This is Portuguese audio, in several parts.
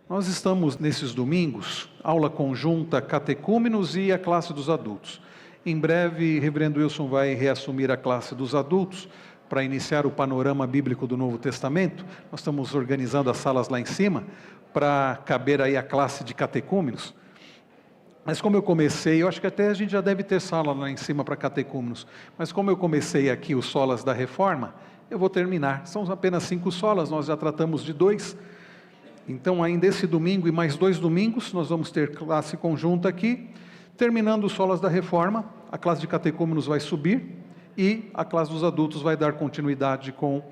Nós estamos nesses domingos, aula conjunta catecúmenos e a classe dos adultos. Em breve, Reverendo Wilson vai reassumir a classe dos adultos para iniciar o panorama bíblico do Novo Testamento. Nós estamos organizando as salas lá em cima para caber aí a classe de catecúmenos. Mas como eu comecei, eu acho que até a gente já deve ter sala lá em cima para catecúmenos, mas como eu comecei aqui os solas da Reforma, eu vou terminar. São apenas 5 solas, nós já tratamos de 2. Então, ainda esse domingo e mais 2 domingos, nós vamos ter classe conjunta aqui. Terminando os solas da Reforma, a classe de catecúmenos vai subir e a classe dos adultos vai dar continuidade com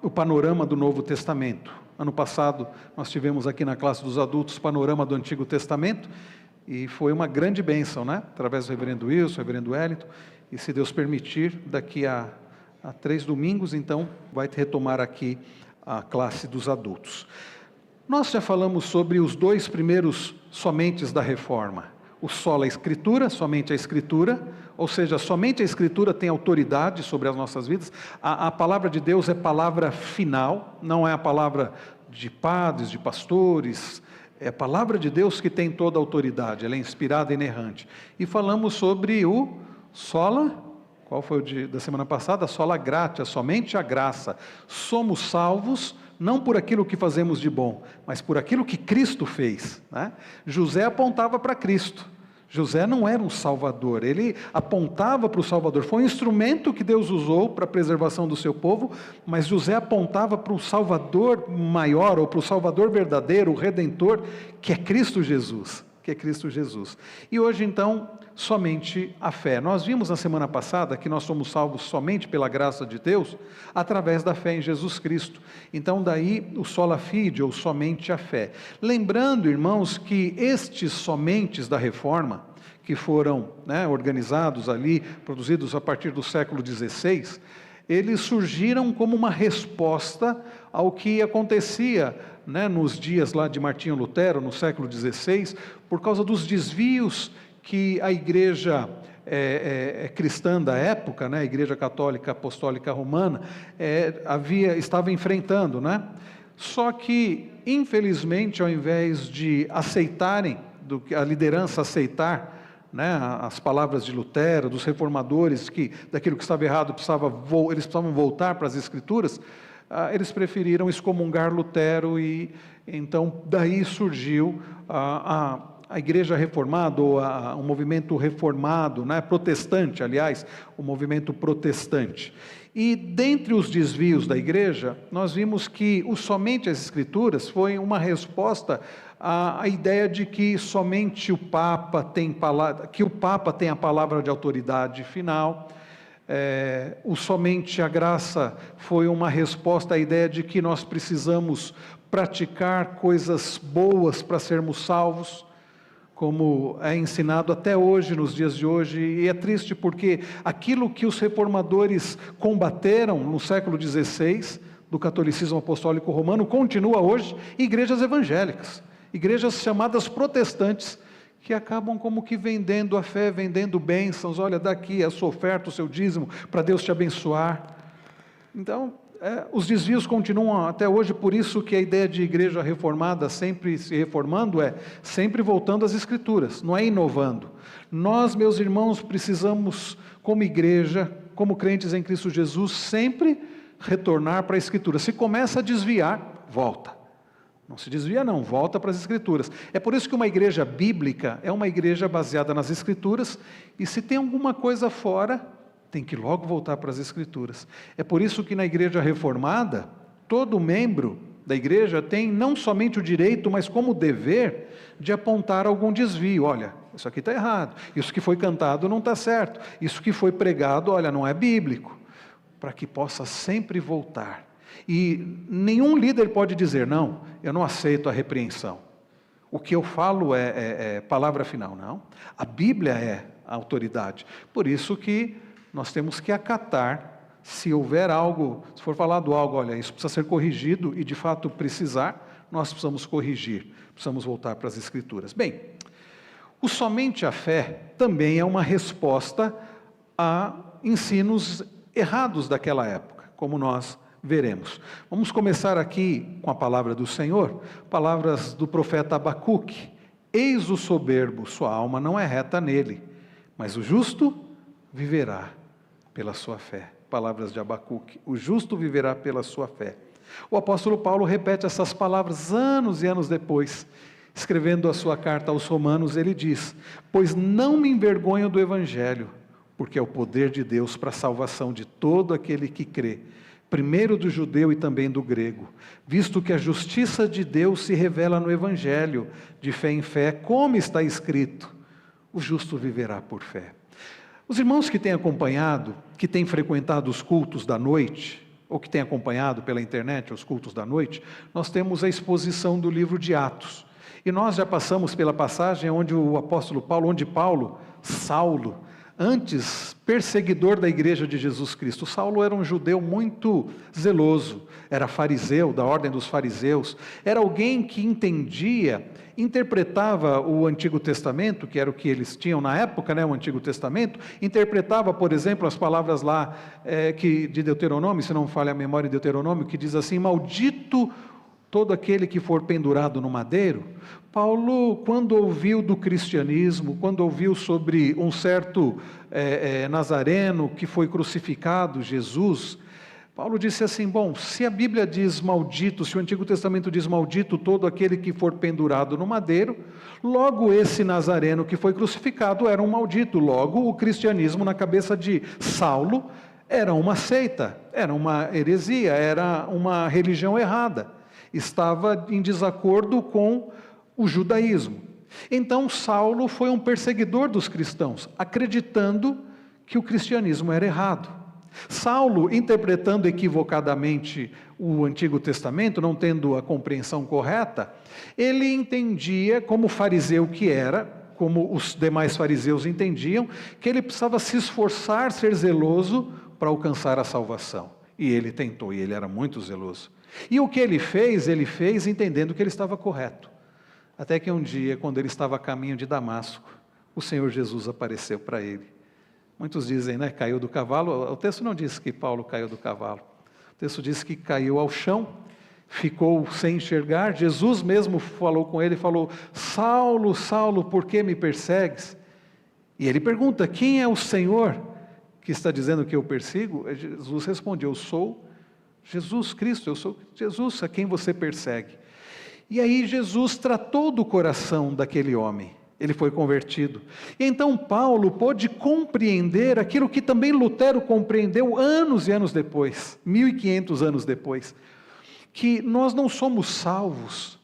o panorama do Novo Testamento. Ano passado, nós tivemos aqui na classe dos adultos panorama do Antigo Testamento e foi uma grande bênção, né? Através do Reverendo Wilson, Reverendo Wellington, e se Deus permitir, daqui a 3 domingos, então, vai retomar aqui a classe dos adultos. Nós já falamos sobre os 2 primeiros somentes da Reforma. O sola Escritura, somente a Escritura, ou seja, somente a Escritura tem autoridade sobre as nossas vidas. A palavra de Deus é palavra final, não é a palavra de padres, de pastores, é a palavra de Deus que tem toda a autoridade, ela é inspirada e inerrante. E falamos sobre o sola, qual foi o da semana passada? Sola gratia, somente a graça. Somos salvos não por aquilo que fazemos de bom, mas por aquilo que Cristo fez, né? José apontava para Cristo. José não era um salvador, ele apontava para o Salvador. Foi um instrumento que Deus usou para a preservação do seu povo, mas José apontava para o Salvador maior, ou para o Salvador verdadeiro, o Redentor, que é Cristo Jesus. E hoje, então, somente a fé. Nós vimos na semana passada que nós somos salvos somente pela graça de Deus, através da fé em Jesus Cristo. Então, daí o sola fide, ou somente a fé. Lembrando, irmãos, que estes somentes da Reforma, que foram organizados ali, produzidos a partir do século XVI, eles surgiram como uma resposta ao que acontecia nos dias lá de Martinho Lutero, no século XVI, por causa dos desvios que a igreja cristã da época, a igreja católica apostólica romana, estava enfrentando. Só que, infelizmente, ao invés de aceitarem, a liderança aceitar, as palavras de Lutero, dos reformadores, que daquilo que estava errado eles precisavam voltar para as Escrituras, eles preferiram excomungar Lutero e então daí surgiu a igreja reformada, ou o movimento reformado, protestante, aliás, o movimento protestante. E dentre os desvios da igreja, nós vimos que somente as Escrituras foi uma resposta à ideia de que somente o Papa tem a palavra de autoridade final. Somente a graça foi uma resposta à ideia de que nós precisamos praticar coisas boas para sermos salvos, como é ensinado até hoje, nos dias de hoje, e é triste porque aquilo que os reformadores combateram no século XVI, do catolicismo apostólico romano, continua hoje em igrejas evangélicas, igrejas chamadas protestantes, que acabam como que vendendo a fé, vendendo bênçãos. Olha, daqui a sua oferta, o seu dízimo, para Deus te abençoar. Então, os desvios continuam até hoje, por isso que a ideia de igreja reformada, sempre se reformando, sempre voltando às Escrituras, não é inovando. Nós, meus irmãos, precisamos, como igreja, como crentes em Cristo Jesus, sempre retornar para a Escritura. Se começa a desviar, volta. Não se desvia não, volta para as Escrituras. É por isso que uma igreja bíblica é uma igreja baseada nas Escrituras, e se tem alguma coisa fora, tem que logo voltar para as Escrituras. É por isso que na igreja reformada, todo membro da igreja tem não somente o direito, mas como dever de apontar algum desvio. Olha, isso aqui está errado, isso que foi cantado não está certo, isso que foi pregado, olha, não é bíblico, para que possa sempre voltar. E nenhum líder pode dizer, não, eu não aceito a repreensão. O que eu falo é palavra final, não. A Bíblia é a autoridade. Por isso que nós temos que acatar, se houver algo, se for falado algo, olha, isso precisa ser corrigido, e de fato precisar, nós precisamos corrigir, precisamos voltar para as Escrituras. Bem, somente a fé também é uma resposta a ensinos errados daquela época, como nós veremos. Vamos começar aqui com a palavra do Senhor, palavras do profeta Abacuque. Eis o soberbo, sua alma não é reta nele, mas o justo viverá pela sua fé. Palavras de Abacuque, o justo viverá pela sua fé. O apóstolo Paulo repete essas palavras anos e anos depois, escrevendo a sua carta aos Romanos, ele diz: pois não me envergonho do Evangelho, porque é o poder de Deus para a salvação de todo aquele que crê, primeiro do judeu e também do grego, visto que a justiça de Deus se revela no Evangelho, de fé em fé, como está escrito, o justo viverá por fé. Os irmãos que têm acompanhado, que têm frequentado os cultos da noite, ou que têm acompanhado pela internet os cultos da noite, nós temos a exposição do livro de Atos. E nós já passamos pela passagem onde o apóstolo Paulo, Saulo, antes perseguidor da igreja de Jesus Cristo. Saulo era um judeu muito zeloso, era fariseu, da ordem dos fariseus, era alguém que interpretava o Antigo Testamento, que era o que eles tinham na época, o Antigo Testamento, interpretava, por exemplo, as palavras lá de Deuteronômio, se não me falha a memória de Deuteronômio, que diz assim: maldito todo aquele que for pendurado no madeiro. Paulo, quando ouviu do cristianismo, quando ouviu sobre um certo nazareno que foi crucificado, Jesus, Paulo disse assim: bom, se a Bíblia diz maldito, se o Antigo Testamento diz maldito todo aquele que for pendurado no madeiro, logo esse nazareno que foi crucificado era um maldito, logo o cristianismo na cabeça de Saulo era uma seita, era uma heresia, era uma religião errada, estava em desacordo com o judaísmo. Então Saulo foi um perseguidor dos cristãos, acreditando que o cristianismo era errado. Saulo, interpretando equivocadamente o Antigo Testamento, não tendo a compreensão correta, ele entendia, como fariseu que era, como os demais fariseus entendiam, que ele precisava se esforçar, ser zeloso para alcançar a salvação. E ele tentou, e ele era muito zeloso. E o que ele fez entendendo que ele estava correto. Até que um dia, quando ele estava a caminho de Damasco, o Senhor Jesus apareceu para ele. Muitos dizem, caiu do cavalo. O texto não diz que Paulo caiu do cavalo. O texto diz que caiu ao chão, ficou sem enxergar. Jesus mesmo falou com ele, falou: Saulo, Saulo, por que me persegues? E ele pergunta: quem é o Senhor que está dizendo que eu persigo? Jesus responde: eu sou Jesus Cristo, eu sou Jesus a quem você persegue. E aí Jesus tratou do coração daquele homem, ele foi convertido. E então Paulo pôde compreender aquilo que também Lutero compreendeu anos e anos depois, 1500 anos depois, que nós não somos salvos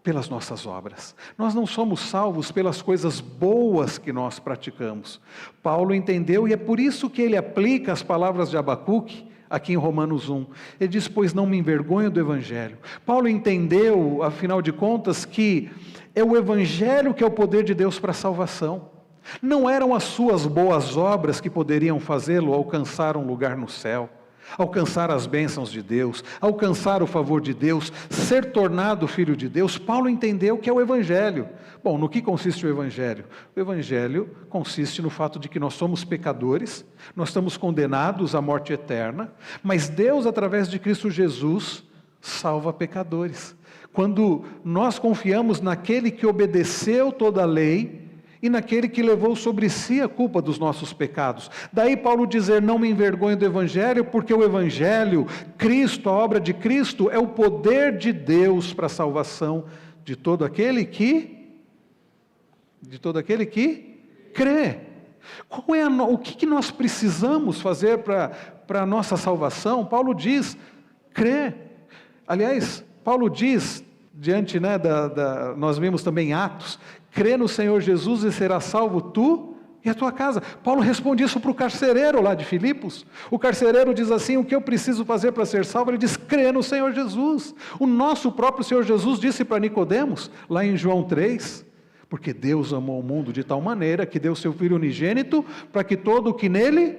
pelas nossas obras, nós não somos salvos pelas coisas boas que nós praticamos. Paulo entendeu, e é por isso que ele aplica as palavras de Abacuque, aqui em Romanos 1, ele diz: pois não me envergonho do Evangelho. Paulo entendeu, afinal de contas, que é o Evangelho que é o poder de Deus para a salvação. Não eram as suas boas obras que poderiam fazê-lo alcançar um lugar no céu, alcançar as bênçãos de Deus, alcançar o favor de Deus, ser tornado filho de Deus. Paulo entendeu que é o Evangelho. Bom, no que consiste o Evangelho? O Evangelho consiste no fato de que nós somos pecadores, nós estamos condenados à morte eterna, mas Deus, através de Cristo Jesus, salva pecadores. Quando nós confiamos naquele que obedeceu toda a lei, e naquele que levou sobre si a culpa dos nossos pecados. Daí Paulo dizer: não me envergonho do Evangelho, porque o Evangelho, Cristo, a obra de Cristo, é o poder de Deus para a salvação de todo aquele que crê. O que nós precisamos fazer para a nossa salvação? Paulo diz: crê. Aliás, Paulo diz, diante, nós vimos também em Atos, crê no Senhor Jesus e será salvo tu e a tua casa. Paulo responde isso para o carcereiro lá de Filipos. O carcereiro diz assim: o que eu preciso fazer para ser salvo? Ele diz: crê no Senhor Jesus. O nosso próprio Senhor Jesus disse para Nicodemos, lá em João 3, porque Deus amou o mundo de tal maneira que deu seu Filho unigênito, para que todo o que nele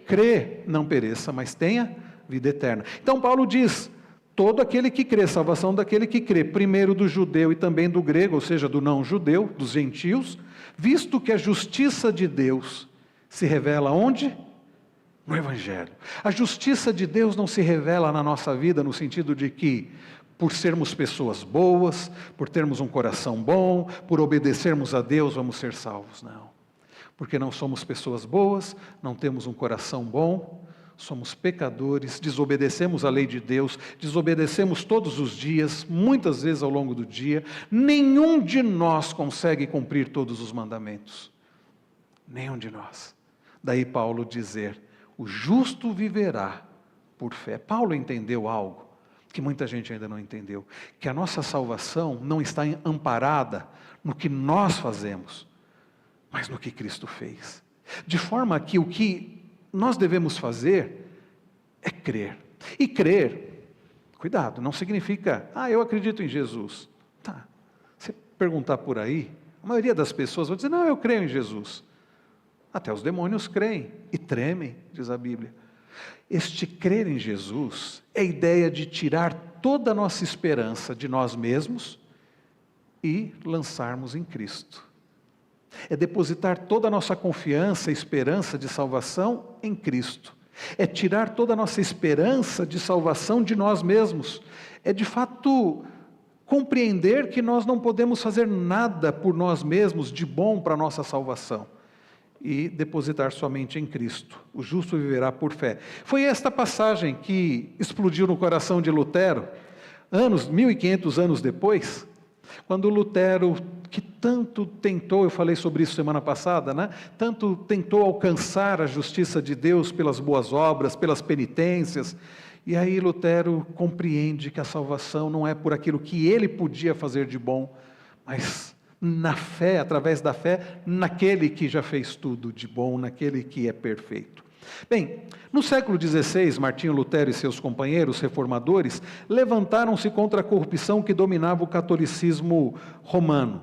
crê não pereça, mas tenha vida eterna. Então Paulo diz: todo aquele que crê, salvação daquele que crê, primeiro do judeu e também do grego, ou seja, do não judeu, dos gentios, visto que a justiça de Deus se revela onde? no Evangelho. A justiça de Deus não se revela na nossa vida no sentido de que, por sermos pessoas boas, por termos um coração bom, por obedecermos a Deus, vamos ser salvos. Não. Porque não somos pessoas boas, não temos um coração bom, somos pecadores, desobedecemos a lei de Deus, desobedecemos todos os dias, muitas vezes ao longo do dia. Nenhum de nós consegue cumprir todos os mandamentos. Nenhum de nós. Daí Paulo dizer, o justo viverá por fé. Paulo entendeu algo que muita gente ainda não entendeu, que a nossa salvação não está amparada no que nós fazemos, mas no que Cristo fez. De forma que o que nós devemos fazer é crer. E crer, cuidado, não significa, eu acredito em Jesus. Tá, você perguntar por aí, a maioria das pessoas vai dizer, não, eu creio em Jesus. Até os demônios creem e tremem, diz a Bíblia. Este crer em Jesus é a ideia de tirar toda a nossa esperança de nós mesmos e lançarmos em Cristo. É depositar toda a nossa confiança e esperança de salvação em Cristo. É tirar toda a nossa esperança de salvação de nós mesmos. É de fato compreender que nós não podemos fazer nada por nós mesmos de bom para a nossa salvação. E depositar somente em Cristo. O justo viverá por fé. Foi esta passagem que explodiu no coração de Lutero, 1500 anos depois, quando Lutero, que tanto tentou, eu falei sobre isso semana passada, né? Tanto tentou alcançar a justiça de Deus pelas boas obras, pelas penitências, e aí Lutero compreende que a salvação não é por aquilo que ele podia fazer de bom, mas na fé, através da fé, naquele que já fez tudo de bom, naquele que é perfeito. Bem, no século XVI, Martinho Lutero e seus companheiros reformadores levantaram-se contra a corrupção que dominava o catolicismo romano.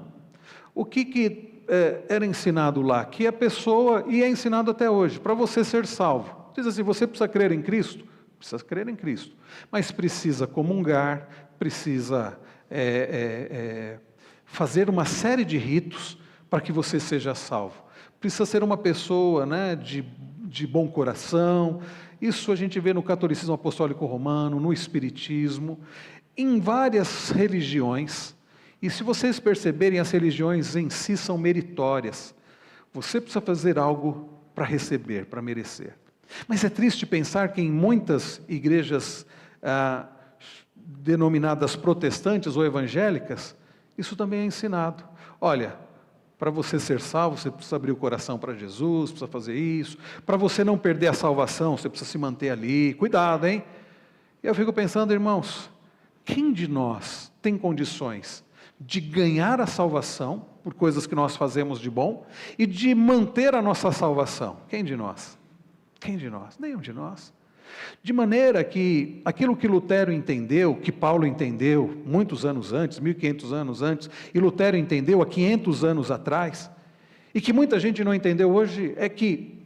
O que era ensinado lá? Que a pessoa, e é ensinado até hoje, para você ser salvo. Diz assim, você precisa crer em Cristo? Precisa crer em Cristo. Mas precisa comungar, precisa fazer uma série de ritos para que você seja salvo. Precisa ser uma pessoa, né, de bom coração. Isso a gente vê no catolicismo apostólico romano, no espiritismo, em várias religiões. E se vocês perceberem, as religiões em si são meritórias. Você precisa fazer algo para receber, para merecer. Mas é triste pensar que em muitas igrejas denominadas protestantes ou evangélicas, isso também é ensinado. Olha, para você ser salvo, você precisa abrir o coração para Jesus, precisa fazer isso. Para você não perder a salvação, você precisa se manter ali. Cuidado, hein? Eu fico pensando, irmãos, quem de nós tem condições de ganhar a salvação por coisas que nós fazemos de bom e de manter a nossa salvação? Quem de nós? Quem de nós? Nenhum de nós. De maneira que aquilo que Lutero entendeu, que Paulo entendeu muitos anos antes, 1500 anos antes, e Lutero entendeu há 500 anos atrás, e que muita gente não entendeu hoje, é que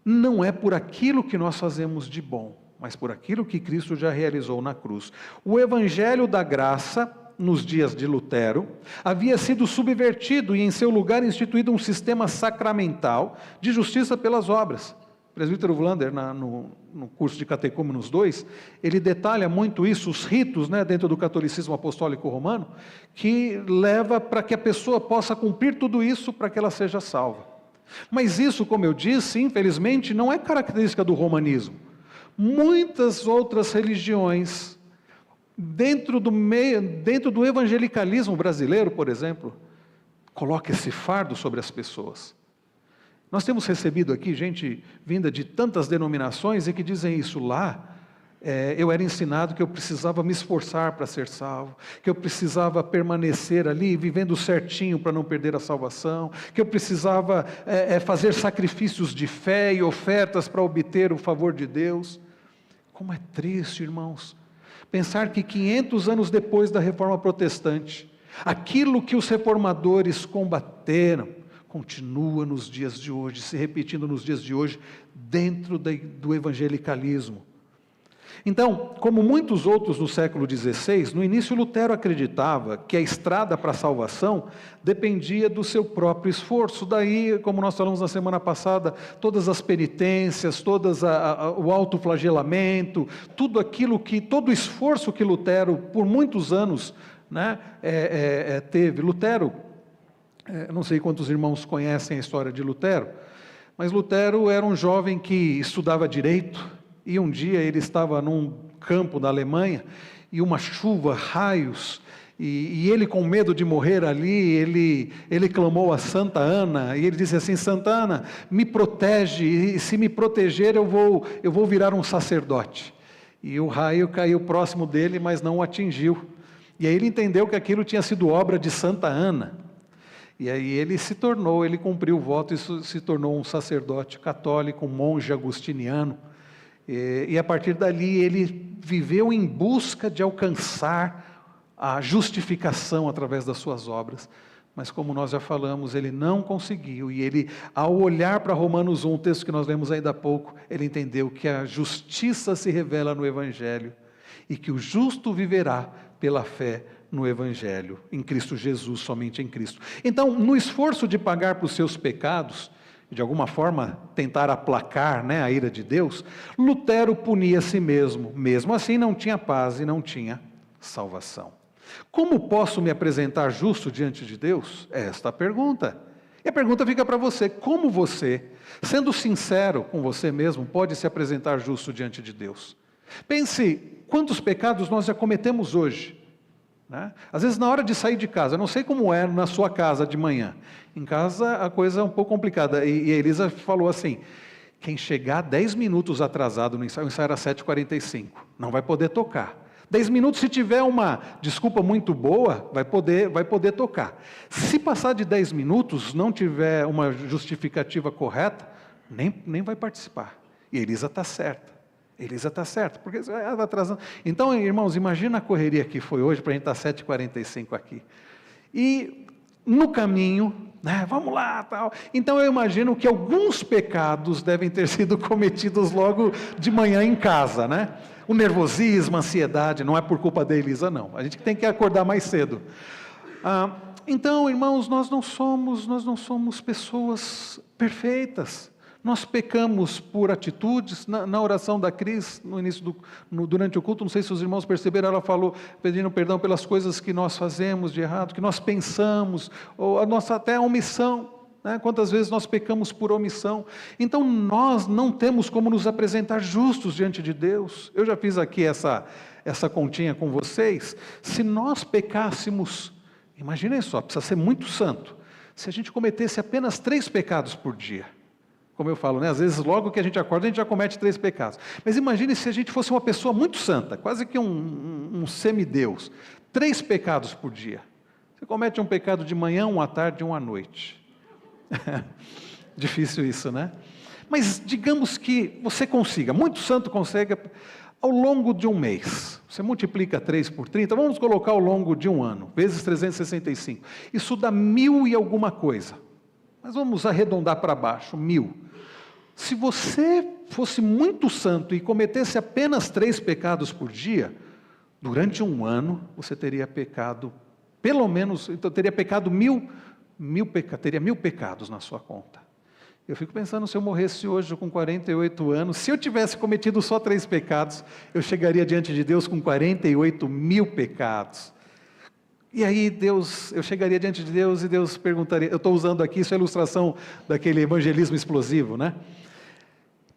não é por aquilo que nós fazemos de bom, mas por aquilo que Cristo já realizou na cruz. O Evangelho da Graça, nos dias de Lutero, havia sido subvertido e em seu lugar instituído um sistema sacramental de justiça pelas obras. O presbítero Vlander, no curso de Catecúmenos 2, ele detalha muito isso, os ritos, né, dentro do catolicismo apostólico romano, que leva para que a pessoa possa cumprir tudo isso para que ela seja salva. Mas isso, como eu disse, infelizmente, não é característica do romanismo. Muitas outras religiões, dentro do evangelicalismo brasileiro, por exemplo, colocam esse fardo sobre as pessoas. Nós temos recebido aqui gente vinda de tantas denominações e que dizem isso lá. Eu era ensinado que eu precisava me esforçar para ser salvo, que eu precisava permanecer ali vivendo certinho para não perder a salvação, que eu precisava fazer sacrifícios de fé e ofertas para obter o favor de Deus. Como é triste, irmãos, pensar que 500 anos depois da Reforma Protestante, aquilo que os reformadores combateram, continua nos dias de hoje, se repetindo nos dias de hoje, dentro do evangelicalismo. Então, como muitos outros no século XVI, no início Lutero acreditava que a estrada para a salvação dependia do seu próprio esforço. Daí, como nós falamos na semana passada, todas as penitências, o autoflagelamento, todo o esforço que Lutero, por muitos anos, né, teve. Lutero, não sei quantos irmãos conhecem a história de Lutero, mas Lutero era um jovem que estudava direito, e um dia ele estava num campo da Alemanha, e uma chuva, raios, e ele com medo de morrer ali, ele clamou a Santa Ana, e ele disse assim: Santa Ana, me protege, e se me proteger eu vou virar um sacerdote. E o raio caiu próximo dele, mas não o atingiu. E aí ele entendeu que aquilo tinha sido obra de Santa Ana. E aí ele cumpriu o voto e se tornou um sacerdote católico, um monge agustiniano. E a partir dali ele viveu em busca de alcançar a justificação através das suas obras. Mas como nós já falamos, ele não conseguiu. E ele, ao olhar para Romanos 1, texto que nós lemos ainda há pouco, ele entendeu que a justiça se revela no Evangelho e que o justo viverá pela fé no Evangelho, em Cristo Jesus, somente em Cristo. Então, no esforço de pagar para os seus pecados, de alguma forma tentar aplacar, né, a ira de Deus, Lutero punia a si mesmo. Mesmo assim não tinha paz e não tinha salvação. Como posso me apresentar justo diante de Deus? É esta a pergunta. E a pergunta fica para você: como você, sendo sincero com você mesmo, pode se apresentar justo diante de Deus? Pense quantos pecados nós já cometemos hoje. Né? Às vezes na hora de sair de casa, eu não sei como é na sua casa de manhã, em casa a coisa é um pouco complicada, e a Elisa falou assim: quem chegar 10 minutos atrasado no ensaio, o ensaio era 7h45, não vai poder tocar. 10 minutos, se tiver uma desculpa muito boa, vai poder tocar. Se passar de 10 minutos, não tiver uma justificativa correta, nem vai participar. E a Elisa está certa. Elisa está certa, porque ela está atrasando. Então, irmãos, imagina a correria que foi hoje para a gente estar 7h45 aqui. E no caminho, né, vamos lá, tal. Então eu imagino que alguns pecados devem ter sido cometidos logo de manhã em casa, né? O nervosismo, a ansiedade, não é por culpa da Elisa, não. A gente tem que acordar mais cedo. Então, irmãos, nós não somos pessoas perfeitas. Nós pecamos por atitudes. Na oração da Cris, no início durante o culto, não sei se os irmãos perceberam, ela falou, pedindo perdão pelas coisas que nós fazemos de errado, que nós pensamos, ou a nossa até omissão, né? Quantas vezes nós pecamos por omissão. Então nós não temos como nos apresentar justos diante de Deus. Eu já fiz aqui essa continha com vocês. Se nós pecássemos, imaginem só, precisa ser muito santo, se a gente cometesse apenas 3 pecados por dia. Como eu falo, né? Às vezes logo que a gente acorda, a gente já comete 3 pecados. Mas imagine se a gente fosse uma pessoa muito santa, quase que um semideus. 3 pecados por dia. Você comete um pecado de manhã, um à tarde e um à noite. Difícil isso, né? Mas digamos que você consiga, muito santo consegue, ao longo de um mês. Você multiplica 3 por 30, vamos colocar ao longo de um ano, vezes 365. Isso dá 1000 e alguma coisa. Mas vamos arredondar para baixo, 1000. Se você fosse muito santo e cometesse apenas 3 pecados por dia, durante um ano você teria pecado, pelo menos, então teria pecado 1000 pecados na sua conta. Eu fico pensando, se eu morresse hoje com 48 anos, se eu tivesse cometido só 3 pecados, eu chegaria diante de Deus com 48.000 pecados. E aí eu chegaria diante de Deus e Deus perguntaria, eu estou usando aqui, isso é a ilustração daquele evangelismo explosivo, né?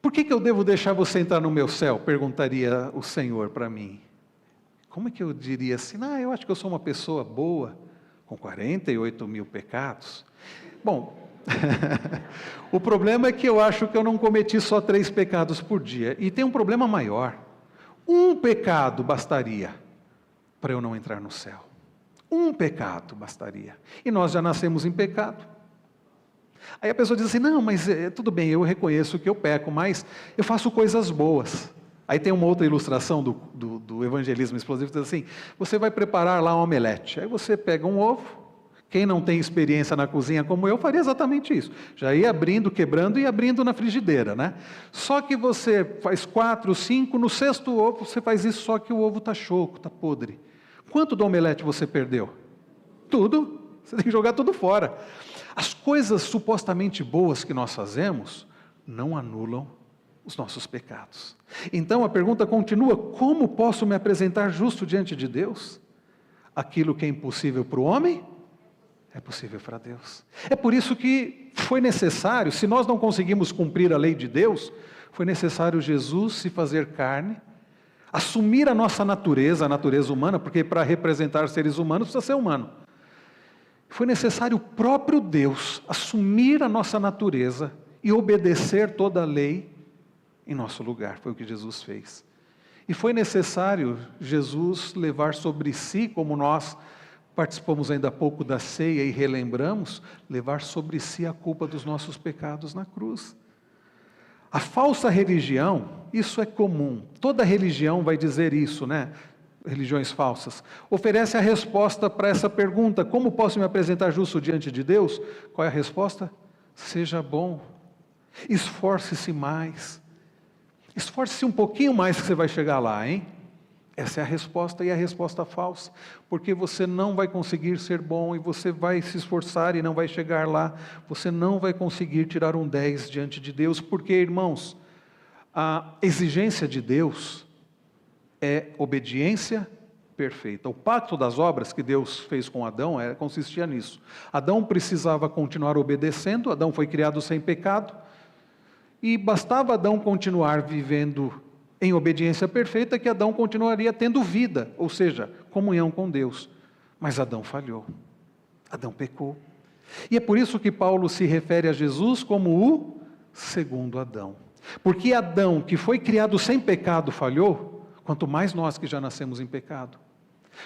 Por que eu devo deixar você entrar no meu céu? Perguntaria o Senhor para mim. Como é que eu diria assim? Eu acho que eu sou uma pessoa boa, com 48.000 pecados. Bom, o problema é que eu acho que eu não cometi só 3 pecados por dia. E tem um problema maior. Um pecado bastaria para eu não entrar no céu. Um pecado bastaria. E nós já nascemos em pecado. Aí a pessoa diz assim, não, mas tudo bem, eu reconheço que eu peco, mas eu faço coisas boas. Aí tem uma outra ilustração do evangelismo explosivo, que diz assim, você vai preparar lá um omelete. Aí você pega um ovo, Quem não tem experiência na cozinha como eu, faria exatamente isso. Já ia abrindo, quebrando e abrindo na frigideira, né? Só que você faz 4, 5, no sexto ovo você faz isso, só que o ovo está choco, está podre. Quanto do omelete você perdeu? Tudo. Você tem que jogar tudo fora. As coisas supostamente boas que nós fazemos não anulam os nossos pecados. Então a pergunta continua: como posso me apresentar justo diante de Deus? Aquilo que é impossível para o homem, é possível para Deus. É por isso que foi necessário, se nós não conseguimos cumprir a lei de Deus, foi necessário Jesus se fazer carne, assumir a nossa natureza, a natureza humana, porque para representar seres humanos precisa ser humano. Foi necessário o próprio Deus assumir a nossa natureza e obedecer toda a lei em nosso lugar. Foi o que Jesus fez. E foi necessário Jesus levar sobre si, como nós participamos ainda há pouco da ceia e relembramos, levar sobre si a culpa dos nossos pecados na cruz. A falsa religião, isso é comum, toda religião vai dizer isso, né? Religiões falsas, oferece a resposta para essa pergunta: como posso me apresentar justo diante de Deus? Qual é a resposta? Seja bom, esforce-se mais, esforce-se um pouquinho mais que você vai chegar lá, hein? Essa é a resposta, e a resposta falsa, porque você não vai conseguir ser bom, e você vai se esforçar e não vai chegar lá, você não vai conseguir tirar um 10 diante de Deus, porque, irmãos, a exigência de Deus é obediência perfeita. O pacto das obras que Deus fez com Adão consistia nisso. Adão precisava continuar obedecendo, Adão foi criado sem pecado, e bastava Adão continuar vivendo em obediência perfeita, que Adão continuaria tendo vida, ou seja, comunhão com Deus. Mas Adão falhou, Adão pecou. E é por isso que Paulo se refere a Jesus como o segundo Adão. Porque Adão, que foi criado sem pecado, falhou, quanto mais nós que já nascemos em pecado.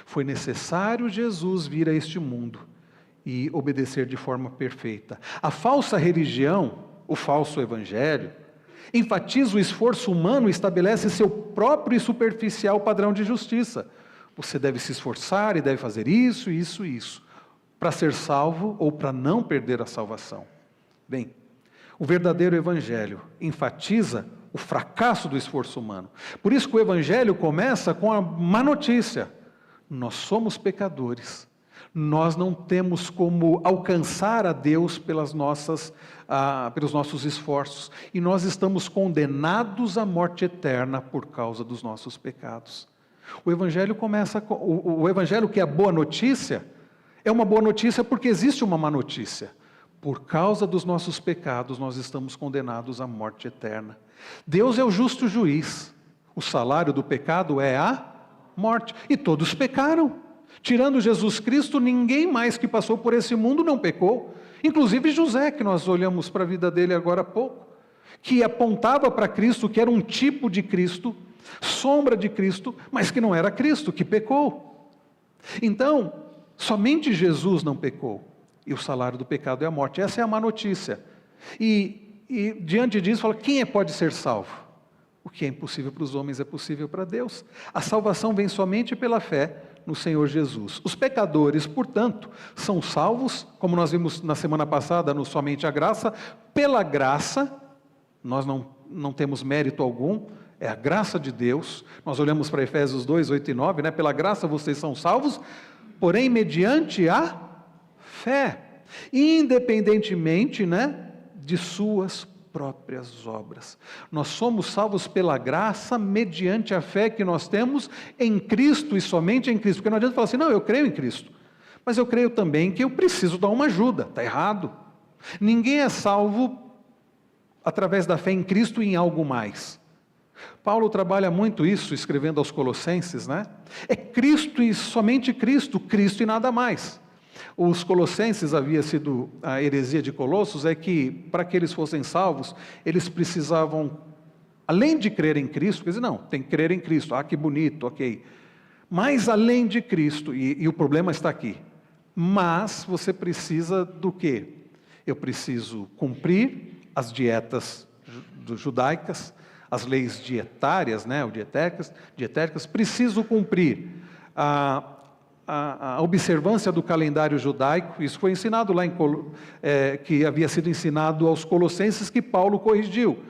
Foi necessário Jesus vir a este mundo e obedecer de forma perfeita. A falsa religião, o falso evangelho, enfatiza o esforço humano e estabelece seu próprio e superficial padrão de justiça. Você deve se esforçar e deve fazer isso, isso e isso, para ser salvo ou para não perder a salvação. Bem, o verdadeiro evangelho enfatiza o fracasso do esforço humano. Por isso que o evangelho começa com a má notícia: nós somos pecadores. Nós não temos como alcançar a Deus pelos nossos esforços, e nós estamos condenados à morte eterna por causa dos nossos pecados. O Evangelho começa com, o Evangelho, que é a boa notícia, é uma boa notícia porque existe uma má notícia. Por causa dos nossos pecados, nós estamos condenados à morte eterna. Deus é o justo juiz. O salário do pecado é a morte, e todos pecaram. Tirando Jesus Cristo, ninguém mais que passou por esse mundo não pecou. Inclusive José, que nós olhamos para a vida dele agora há pouco, que apontava para Cristo, que era um tipo de Cristo, sombra de Cristo, mas que não era Cristo, que pecou. Então, somente Jesus não pecou, e o salário do pecado é a morte. Essa é a má notícia. E diante disso, fala: quem pode ser salvo? O que é impossível para os homens é possível para Deus. A salvação vem somente pela fé no Senhor Jesus. Os pecadores, portanto, são salvos, como nós vimos na semana passada, no Somente a Graça. Pela graça, nós não temos mérito algum, é a graça de Deus. Nós olhamos para Efésios 2, 8 e 9, né? Pela graça vocês são salvos, porém mediante a fé, independentemente, né, de suas próprias obras. Nós somos salvos pela graça, mediante a fé que nós temos em Cristo e somente em Cristo. Porque não adianta falar assim: não, eu creio em Cristo, mas eu creio também que eu preciso dar uma ajuda. Está errado. Ninguém é salvo através da fé em Cristo e em algo mais. Paulo trabalha muito isso, escrevendo aos Colossenses, né? É Cristo e somente Cristo, Cristo e nada mais. Os Colossenses, havia sido a heresia de Colossos, é que para que eles fossem salvos, eles precisavam, além de crer em Cristo, quer dizer, não, tem que crer em Cristo, que bonito, ok. Mas além de Cristo, e o problema está aqui, mas você precisa do quê? Eu preciso cumprir as dietas judaicas, as leis dietárias, né, ou dietéricas, preciso cumprir a observância do calendário judaico. Isso foi ensinado lá que havia sido ensinado aos colossenses, que Paulo corrigiu.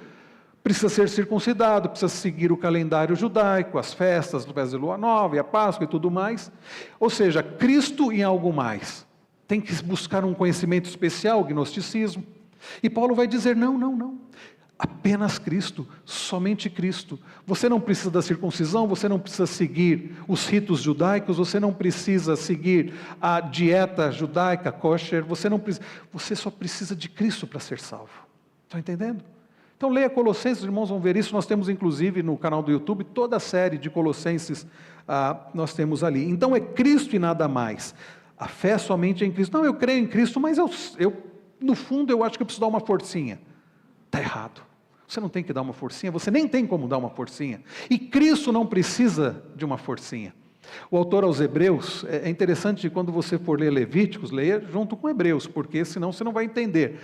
Precisa ser circuncidado, precisa seguir o calendário judaico, as festas do pés de lua nova, e a Páscoa e tudo mais. Ou seja, Cristo em algo mais. Tem que buscar um conhecimento especial, o gnosticismo. E Paulo vai dizer, não. Apenas Cristo, somente Cristo. Você não precisa da circuncisão, você não precisa seguir os ritos judaicos, você não precisa seguir a dieta judaica, kosher, você só precisa de Cristo para ser salvo. Estão entendendo? Então leia Colossenses, os irmãos vão ver isso. Nós temos inclusive no canal do YouTube toda a série de Colossenses, nós temos ali. Então é Cristo e nada mais. A fé somente é em Cristo. Não, eu creio em Cristo, mas no fundo eu acho que eu preciso dar uma forcinha. Está errado. Você não tem que dar uma forcinha, você nem tem como dar uma forcinha. E Cristo não precisa de uma forcinha. O autor aos Hebreus, é interessante quando você for ler Levíticos, leia junto com Hebreus, porque senão você não vai entender.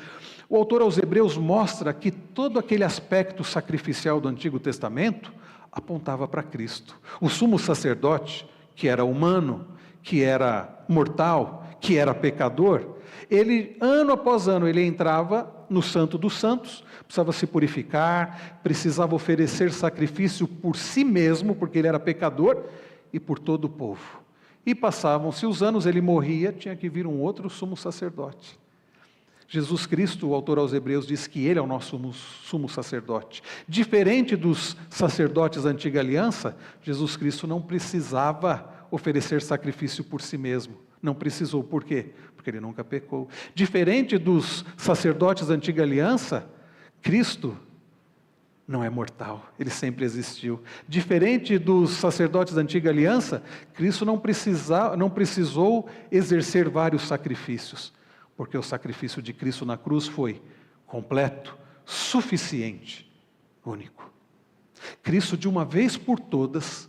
O autor aos Hebreus mostra que todo aquele aspecto sacrificial do Antigo Testamento apontava para Cristo. O sumo sacerdote, que era humano, que era mortal, que era pecador, ele, ano após ano, ele entrava no Santo dos Santos, precisava se purificar, precisava oferecer sacrifício por si mesmo, porque ele era pecador, e por todo o povo. E passavam-se os anos, ele morria, tinha que vir um outro sumo sacerdote. Jesus Cristo, o autor aos Hebreus, diz que ele é o nosso sumo sacerdote. Diferente dos sacerdotes da antiga aliança, Jesus Cristo não precisava oferecer sacrifício por si mesmo. Não precisou, por quê? Porque ele nunca pecou. Diferente dos sacerdotes da antiga aliança, Cristo não é mortal, ele sempre existiu. Diferente dos sacerdotes da antiga aliança, Cristo não precisou exercer vários sacrifícios, porque o sacrifício de Cristo na cruz foi completo, suficiente, único. Cristo, de uma vez por todas,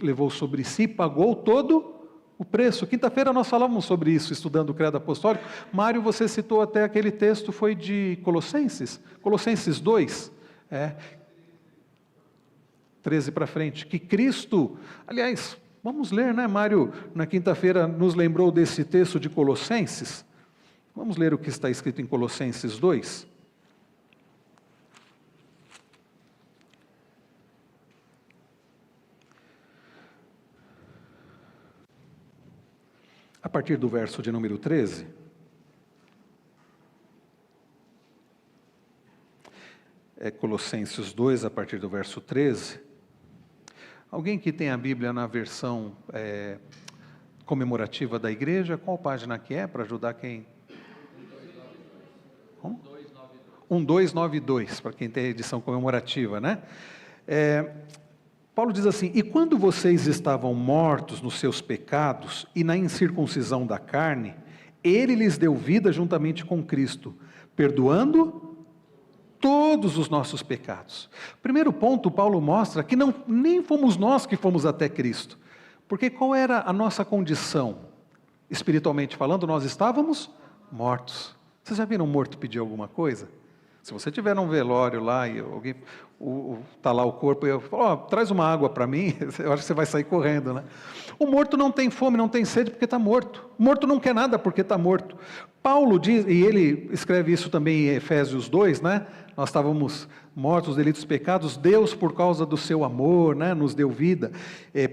levou sobre si, pagou todo o preço. Quinta-feira nós falamos sobre isso, estudando o Credo Apostólico. Mário, você citou até aquele texto, foi de Colossenses 2, 13 para frente, que Cristo, aliás, vamos ler, né, Mário, na quinta-feira nos lembrou desse texto de Colossenses. Vamos ler o que está escrito em Colossenses 2. A partir do verso de número 13. É Colossenses 2, a partir do verso 13. Alguém que tem a Bíblia na versão comemorativa da igreja, qual página que é, para ajudar quem? 1292, para quem tem a edição comemorativa, né? Paulo diz assim, e quando vocês estavam mortos nos seus pecados e na incircuncisão da carne, ele lhes deu vida juntamente com Cristo, perdoando todos os nossos pecados. Primeiro ponto, Paulo mostra que nem fomos nós que fomos até Cristo, porque qual era a nossa condição? Espiritualmente falando, nós estávamos mortos. Vocês já viram um morto pedir alguma coisa? Se você estiver num velório lá e alguém está lá o corpo e eu falo, traz uma água para mim, eu acho que você vai sair correndo, né? O morto não tem fome, não tem sede porque está morto. O morto não quer nada porque está morto. Paulo diz, e ele escreve isso também em Efésios 2, né? Nós estávamos mortos, delitos e pecados, Deus por causa do seu amor, né, nos deu vida,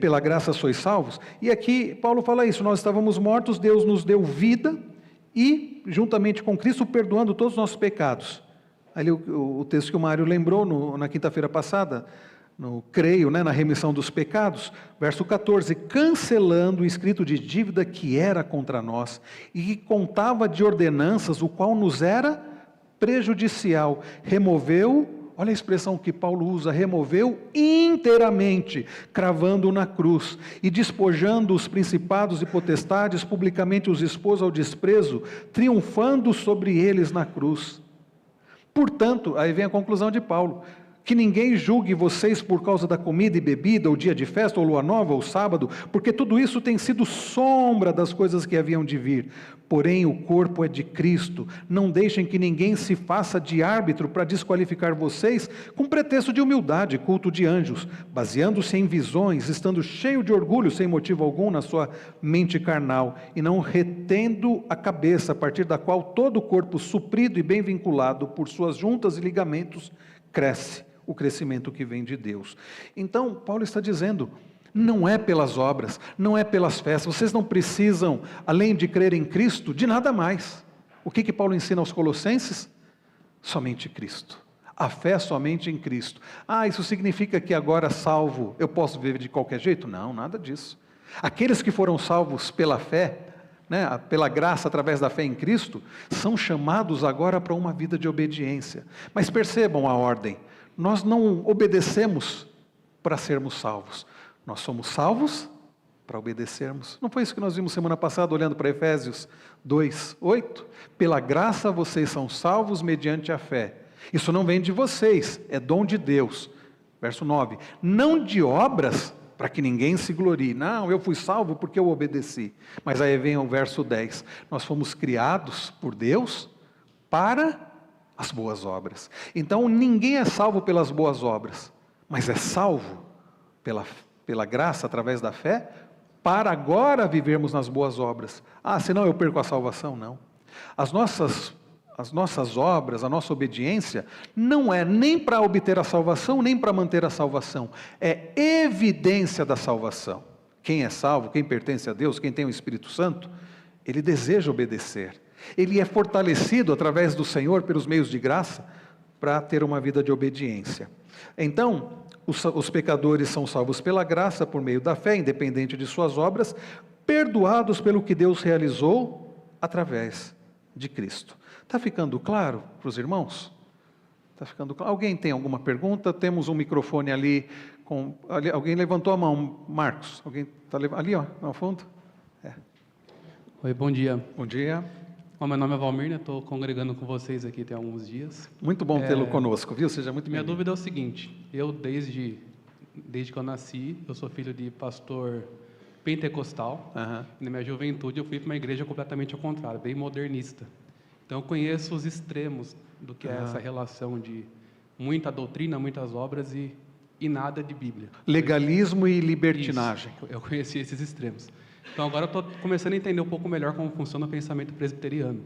pela graça sois salvos. E aqui Paulo fala isso, nós estávamos mortos, Deus nos deu vida e juntamente com Cristo perdoando todos os nossos pecados. Ali o texto que o Mário lembrou na quinta-feira passada, creio, né, na remissão dos pecados, verso 14, cancelando o escrito de dívida que era contra nós, e que contava de ordenanças, o qual nos era prejudicial, removeu, olha a expressão que Paulo usa, removeu inteiramente, cravando-o na cruz, e despojando os principados e potestades, publicamente os expôs ao desprezo, triunfando sobre eles na cruz. Portanto, aí vem a conclusão de Paulo, que ninguém julgue vocês por causa da comida e bebida, ou dia de festa, ou lua nova, ou sábado, porque tudo isso tem sido sombra das coisas que haviam de vir. Porém, o corpo é de Cristo. Não deixem que ninguém se faça de árbitro para desqualificar vocês com pretexto de humildade, culto de anjos, baseando-se em visões, estando cheio de orgulho sem motivo algum na sua mente carnal, e não retendo a cabeça, a partir da qual todo o corpo suprido e bem vinculado por suas juntas e ligamentos cresce, o crescimento que vem de Deus. Então, Paulo está dizendo, não é pelas obras, não é pelas festas, vocês não precisam, além de crer em Cristo, de nada mais. O que Paulo ensina aos Colossenses? Somente Cristo. A fé somente em Cristo. Isso significa que agora salvo, eu posso viver de qualquer jeito? Não, nada disso. Aqueles que foram salvos pela fé, pela graça através da fé em Cristo, são chamados agora para uma vida de obediência. Mas percebam a ordem, nós não obedecemos para sermos salvos, nós somos salvos para obedecermos. Não foi isso que nós vimos semana passada, olhando para Efésios 2:8? Pela graça vocês são salvos mediante a fé. Isso não vem de vocês, é dom de Deus. Verso 9, não de obras, para que ninguém se glorie. Não, eu fui salvo porque eu obedeci. Mas aí vem o verso 10, nós fomos criados por Deus para as boas obras. Então ninguém é salvo pelas boas obras, mas é salvo pela graça através da fé, para agora vivermos nas boas obras. Senão eu perco a salvação? Não. As nossas obras, a nossa obediência, não é nem para obter a salvação, nem para manter a salvação, é evidência da salvação. Quem é salvo, quem pertence a Deus, quem tem o Espírito Santo, ele deseja obedecer. Ele é fortalecido através do Senhor, pelos meios de graça, para ter uma vida de obediência. Então, os pecadores são salvos pela graça, por meio da fé, independente de suas obras, perdoados pelo que Deus realizou através de Cristo. Está ficando claro para os irmãos? Está ficando claro? Alguém tem alguma pergunta? Temos um microfone ali, alguém levantou a mão, Marcos, alguém está ali, no fundo? Oi, bom dia. Bom dia. Meu nome é Valmir, estou congregando com vocês aqui tem alguns dias. Muito bom tê-lo conosco, viu? Seja muito bem-vindo. Minha dúvida é o seguinte, eu desde que eu nasci, eu sou filho de pastor pentecostal, e na minha juventude eu fui para uma igreja completamente ao contrário, bem modernista. Então eu conheço os extremos do que é essa relação de muita doutrina, muitas obras e nada de Bíblia. Legalismo e libertinagem. Isso, eu conheci esses extremos. Então agora eu estou começando a entender um pouco melhor como funciona o pensamento presbiteriano.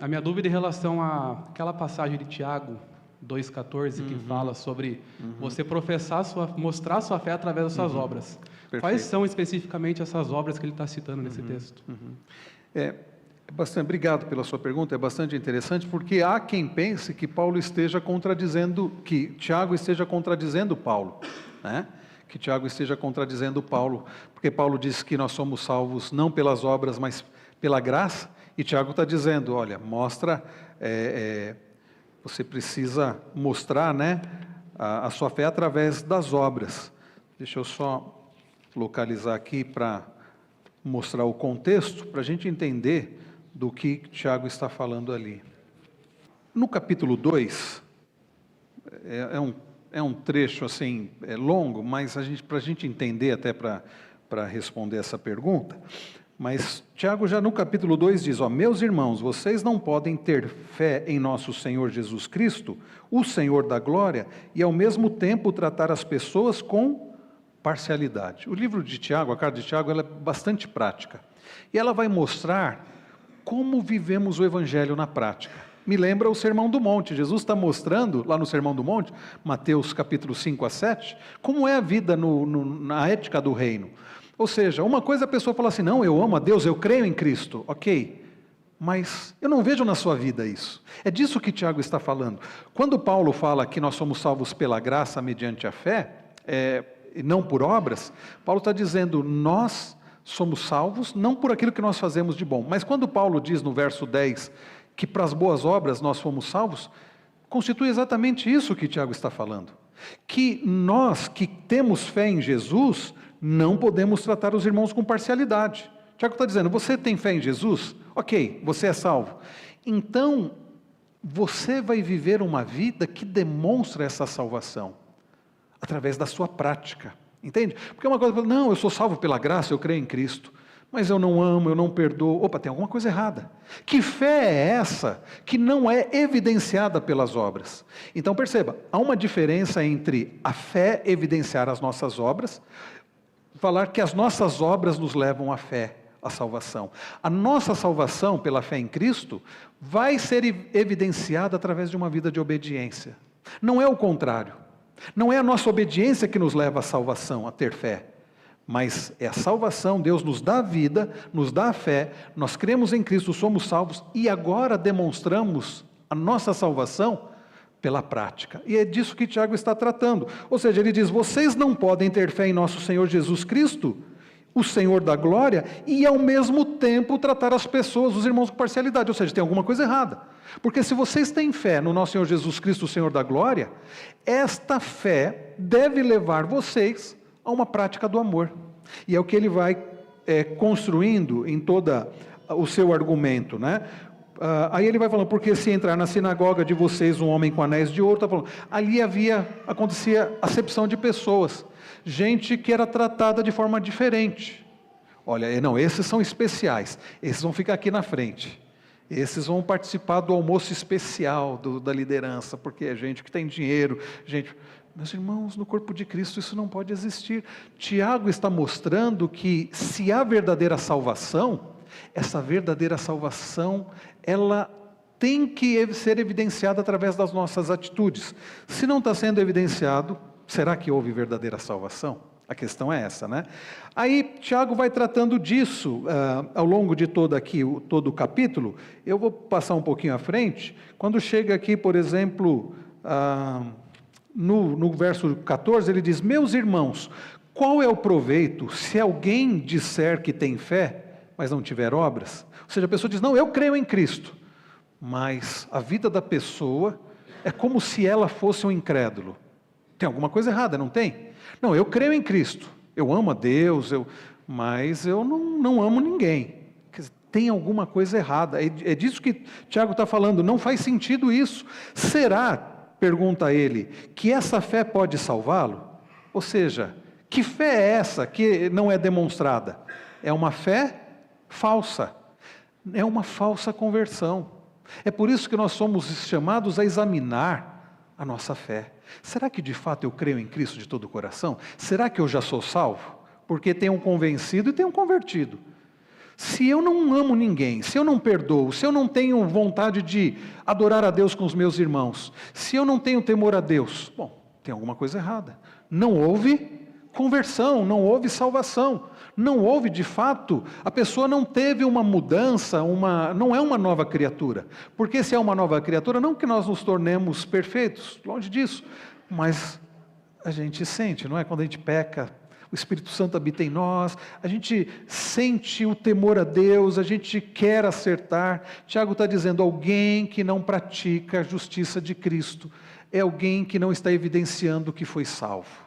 A minha dúvida em relação àquela passagem de Tiago 2,14 que fala sobre você mostrar sua fé através das suas obras. Perfeito. Quais são especificamente essas obras que ele está citando nesse texto? Obrigado pela sua pergunta, é bastante interessante, porque há quem pense que Paulo esteja contradizendo, que Tiago esteja contradizendo Paulo, que Tiago esteja contradizendo Paulo, porque Paulo diz que nós somos salvos não pelas obras, mas pela graça, e Tiago está dizendo, olha, você precisa mostrar, a sua fé através das obras. Deixa eu só localizar aqui para mostrar o contexto, para a gente entender do que Tiago está falando ali. No capítulo 2, é um trecho assim, longo, mas para a gente entender, até para responder essa pergunta, mas Tiago já no capítulo 2 diz, meus irmãos, vocês não podem ter fé em nosso Senhor Jesus Cristo, o Senhor da glória, e ao mesmo tempo tratar as pessoas com parcialidade. O livro de Tiago, a carta de Tiago, ela é bastante prática, e ela vai mostrar como vivemos o Evangelho na prática. Me lembra o Sermão do Monte. Jesus está mostrando, lá no Sermão do Monte, Mateus capítulo 5-7, como é a vida na ética do reino. Ou seja, uma coisa a pessoa fala assim, não, eu amo a Deus, eu creio em Cristo, ok, mas eu não vejo na sua vida isso. É disso que Tiago está falando. Quando Paulo fala que nós somos salvos pela graça mediante a fé, e não por obras, Paulo está dizendo, nós somos salvos não por aquilo que nós fazemos de bom. Mas quando Paulo diz no verso 10 que para as boas obras nós fomos salvos, constitui exatamente isso que Tiago está falando. Que nós que temos fé em Jesus, não podemos tratar os irmãos com parcialidade. Tiago está dizendo, você tem fé em Jesus? Ok, você é salvo. Então, você vai viver uma vida que demonstra essa salvação, através da sua prática, entende? Porque uma coisa, não, eu sou salvo pela graça, eu creio em Cristo, mas eu não amo, eu não perdoo, opa, tem alguma coisa errada. Que fé é essa que não é evidenciada pelas obras? Então perceba, há uma diferença entre a fé evidenciar as nossas obras, falar que as nossas obras nos levam à fé, à salvação. A nossa salvação pela fé em Cristo vai ser evidenciada através de uma vida de obediência. Não é o contrário. Não é a nossa obediência que nos leva à salvação, a ter fé. Mas é a salvação, Deus nos dá a vida, nos dá a fé, nós cremos em Cristo, somos salvos e agora demonstramos a nossa salvação pela prática. E é disso que Tiago está tratando. Ou seja, ele diz, vocês não podem ter fé em nosso Senhor Jesus Cristo, o Senhor da glória, e ao mesmo tempo tratar as pessoas, os irmãos com parcialidade. Ou seja, tem alguma coisa errada. Porque se vocês têm fé no nosso Senhor Jesus Cristo, o Senhor da glória, esta fé deve levar vocês a uma prática do amor. E é o que ele vai construindo em todo o seu argumento, né? Aí ele vai falando, porque se entrar na sinagoga de vocês um homem com anéis de ouro, tá falando, ali acontecia acepção de pessoas, gente que era tratada de forma diferente. Olha, não, esses são especiais, esses vão ficar aqui na frente, esses vão participar do almoço especial da liderança, porque é gente que tem dinheiro, gente... Meus irmãos, no corpo de Cristo isso não pode existir. Tiago está mostrando que se há verdadeira salvação, essa verdadeira salvação, ela tem que ser evidenciada através das nossas atitudes. Se não está sendo evidenciado, será que houve verdadeira salvação? A questão é essa, né? Aí Tiago vai tratando disso ao longo de todo o capítulo. Eu vou passar um pouquinho à frente. Quando chega aqui, por exemplo... No verso 14 ele diz, meus irmãos, qual é o proveito se alguém disser que tem fé, mas não tiver obras? Ou seja, a pessoa diz, não, eu creio em Cristo, mas a vida da pessoa é como se ela fosse um incrédulo. Tem alguma coisa errada, não tem? Não, eu creio em Cristo, eu amo a Deus, mas eu não amo ninguém. Tem alguma coisa errada, é disso que Tiago está falando, não faz sentido isso. Será, pergunta ele, que essa fé pode salvá-lo? Ou seja, que fé é essa que não é demonstrada? É uma fé falsa, é uma falsa conversão. É por isso que nós somos chamados a examinar a nossa fé. Será que de fato eu creio em Cristo de todo o coração? Será que eu já sou salvo? Porque tem um convencido e tem um convertido. Se eu não amo ninguém, se eu não perdoo, se eu não tenho vontade de adorar a Deus com os meus irmãos, se eu não tenho temor a Deus, bom, tem alguma coisa errada. Não houve conversão, não houve salvação, não houve de fato, a pessoa não teve uma mudança, não é uma nova criatura. Porque se é uma nova criatura, não que nós nos tornemos perfeitos, longe disso, mas a gente sente, não é? Quando a gente peca, o Espírito Santo habita em nós, a gente sente o temor a Deus, a gente quer acertar. Tiago está dizendo, alguém que não pratica a justiça de Cristo, é alguém que não está evidenciando que foi salvo.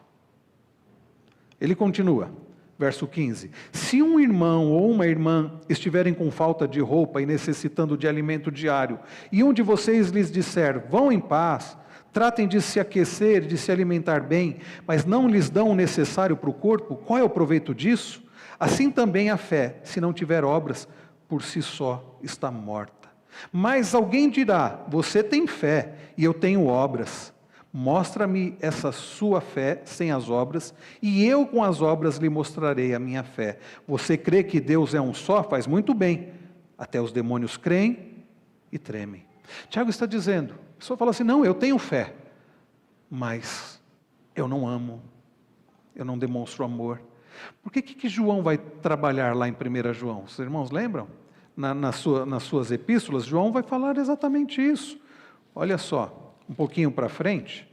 Ele continua, verso 15, se um irmão ou uma irmã estiverem com falta de roupa e necessitando de alimento diário, e um de vocês lhes disser, vão em paz, tratem de se aquecer, de se alimentar bem, mas não lhes dão o necessário para o corpo, qual é o proveito disso? Assim também a fé, se não tiver obras, por si só está morta. Mas alguém dirá, você tem fé e eu tenho obras. Mostra-me essa sua fé sem as obras, e eu com as obras lhe mostrarei a minha fé. Você crê que Deus é um só? Faz muito bem. Até os demônios creem e tremem. Tiago está dizendo, a pessoa fala assim, não, eu tenho fé, mas eu não amo, eu não demonstro amor. Por que João vai trabalhar lá em 1 João? Os irmãos lembram? Nas suas epístolas, João vai falar exatamente isso. Olha só, um pouquinho para frente.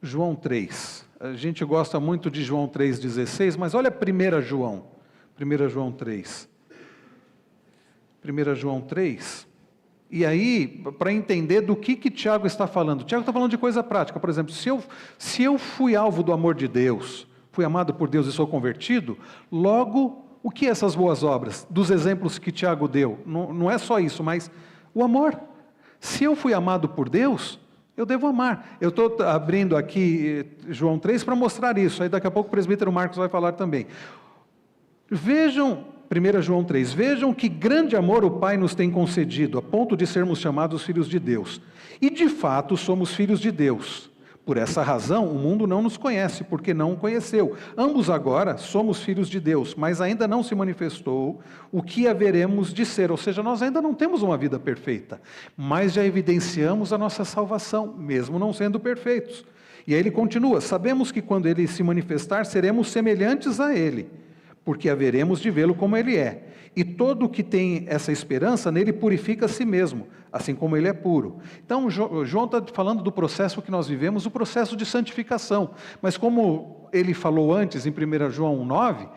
João 3. A gente gosta muito de João 3,16, mas olha 1 João 3. 1 João 3. E aí, para entender do que Tiago está falando. Tiago está falando de coisa prática. Por exemplo, se eu fui alvo do amor de Deus, fui amado por Deus e sou convertido, logo, o que é essas boas obras? Dos exemplos que Tiago deu, não é só isso, mas o amor. Se eu fui amado por Deus, eu devo amar. Eu estou abrindo aqui João 3 para mostrar isso, aí daqui a pouco o presbítero Marcos vai falar também. Vejam, 1 João 3, vejam que grande amor o Pai nos tem concedido, a ponto de sermos chamados filhos de Deus. E de fato somos filhos de Deus. Por essa razão o mundo não nos conhece, porque não o conheceu. Ambos agora somos filhos de Deus, mas ainda não se manifestou o que haveremos de ser. Ou seja, nós ainda não temos uma vida perfeita, mas já evidenciamos a nossa salvação, mesmo não sendo perfeitos. E aí ele continua, sabemos que quando ele se manifestar, seremos semelhantes a ele, porque haveremos de vê-lo como ele é. E todo o que tem essa esperança, nele purifica a si mesmo, assim como ele é puro. Então, João está falando do processo que nós vivemos, o processo de santificação. Mas como ele falou antes, em 1 João 9,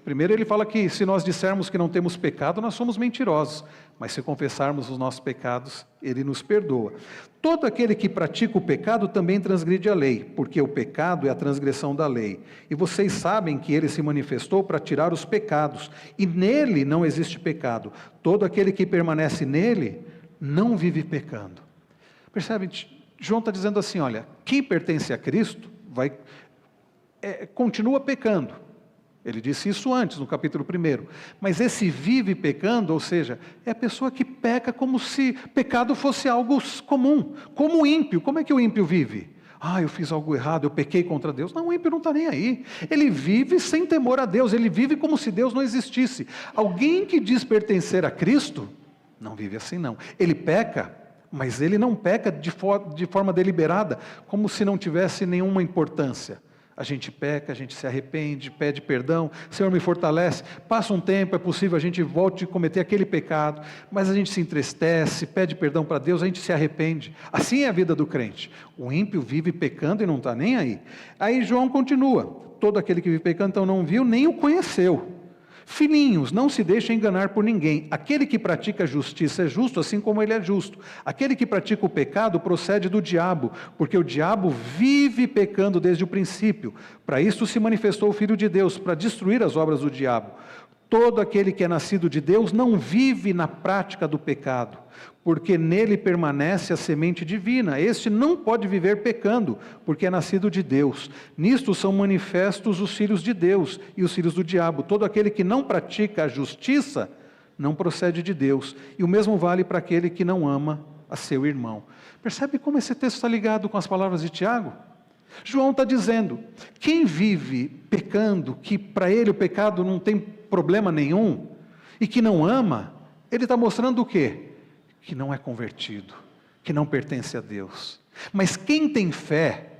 primeiro ele fala que se nós dissermos que não temos pecado, nós somos mentirosos. Mas se confessarmos os nossos pecados, ele nos perdoa. Todo aquele que pratica o pecado também transgride a lei, porque o pecado é a transgressão da lei. E vocês sabem que ele se manifestou para tirar os pecados, e nele não existe pecado. Todo aquele que permanece nele não vive pecando. Percebe? João está dizendo assim, olha, quem pertence a Cristo continua pecando. Ele disse isso antes, no capítulo 1. Mas esse vive pecando, ou seja, é a pessoa que peca como se pecado fosse algo comum. Como o ímpio. Como é que o ímpio vive? Eu fiz algo errado, eu pequei contra Deus. Não, o ímpio não está nem aí. Ele vive sem temor a Deus. Ele vive como se Deus não existisse. Alguém que diz pertencer a Cristo, não vive assim não. Ele peca, mas ele não peca de forma deliberada, como se não tivesse nenhuma importância. A gente peca, a gente se arrepende, pede perdão, Senhor me fortalece, passa um tempo, é possível a gente volte a cometer aquele pecado, mas a gente se entristece, pede perdão para Deus, a gente se arrepende. Assim é a vida do crente. O ímpio vive pecando e não está nem aí. Aí João continua, todo aquele que vive pecando então não viu, nem o conheceu. Filhinhos, não se deixem enganar por ninguém. Aquele que pratica a justiça é justo, assim como ele é justo. Aquele que pratica o pecado procede do diabo, porque o diabo vive pecando desde o princípio. Para isto se manifestou o Filho de Deus, para destruir as obras do diabo. Todo aquele que é nascido de Deus não vive na prática do pecado, porque nele permanece a semente divina. Este não pode viver pecando, porque é nascido de Deus. Nisto são manifestos os filhos de Deus e os filhos do diabo. Todo aquele que não pratica a justiça não procede de Deus. E o mesmo vale para aquele que não ama a seu irmão. Percebe como esse texto está ligado com as palavras de Tiago? João está dizendo, quem vive pecando, que para ele o pecado não tem problema nenhum, e que não ama, ele está mostrando o quê? Que não é convertido, que não pertence a Deus. Mas quem tem fé,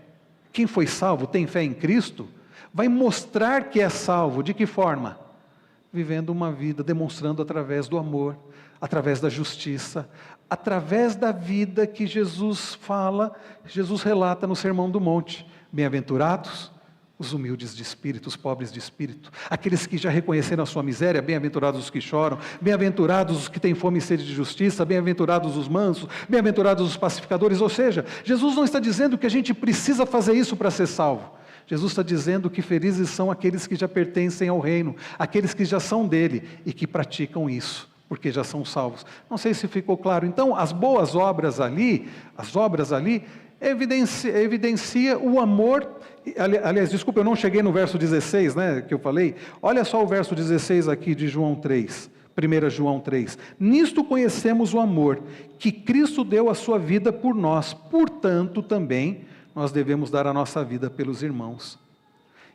quem foi salvo, tem fé em Cristo, vai mostrar que é salvo. De que forma? Vivendo uma vida, demonstrando através do amor, através da justiça, através da vida que Jesus fala, Jesus relata no Sermão do Monte. Bem-aventurados os humildes de espírito, os pobres de espírito, aqueles que já reconheceram a sua miséria, bem-aventurados os que choram, bem-aventurados os que têm fome e sede de justiça, bem-aventurados os mansos, bem-aventurados os pacificadores. Ou seja, Jesus não está dizendo que a gente precisa fazer isso para ser salvo. Jesus está dizendo que felizes são aqueles que já pertencem ao reino, aqueles que já são dele e que praticam isso, porque já são salvos. Não sei se ficou claro. Então, as boas obras ali, evidencia o amor. Aliás, desculpa, eu não cheguei no verso 16, que eu falei. Olha só o verso 16 aqui de João 3, 1 João 3. Nisto conhecemos o amor, que Cristo deu a sua vida por nós, portanto também nós devemos dar a nossa vida pelos irmãos.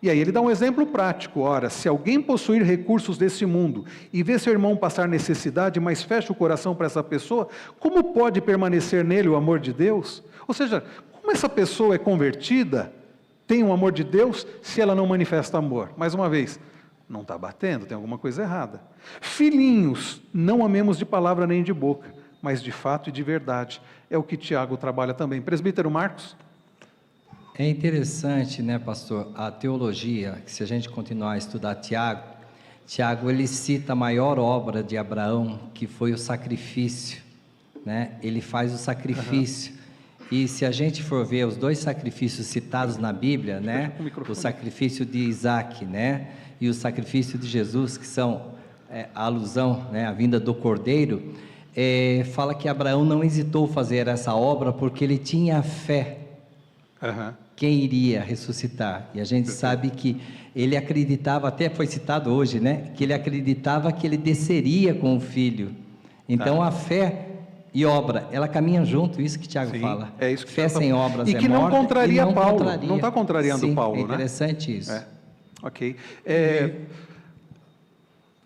E aí ele dá um exemplo prático. Ora, se alguém possuir recursos desse mundo e vê seu irmão passar necessidade, mas fecha o coração para essa pessoa, como pode permanecer nele o amor de Deus? Ou seja, como essa pessoa é convertida, tem o amor de Deus, se ela não manifesta amor? Mais uma vez, não está batendo, tem alguma coisa errada. Filhinhos, não amemos de palavra nem de boca, mas de fato e de verdade. É o que Tiago trabalha também. Presbítero Marcos? É interessante, pastor, a teologia, que se a gente continuar a estudar Tiago ele cita a maior obra de Abraão, que foi o sacrifício, Ele faz o sacrifício. E se a gente for ver os dois sacrifícios citados na Bíblia, né, o sacrifício de Isaac, né, e o sacrifício de Jesus, que são a alusão, né, à vinda do Cordeiro, fala que Abraão não hesitou fazer essa obra porque ele tinha fé. Quem iria ressuscitar? E a gente sabe que ele acreditava, até foi citado hoje, né, que ele acreditava que ele desceria com o filho. Então a fé e obra, ela caminha junto, isso que Tiago fala. É isso que fé sem obras e que não morta, contraria não Paulo, contraria. não está contrariando Sim, Paulo, é interessante isso. Ok.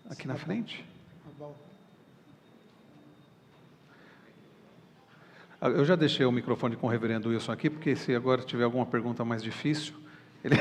Aqui na frente. Eu já deixei o microfone com o reverendo Wilson aqui, porque se agora tiver alguma pergunta mais difícil, ele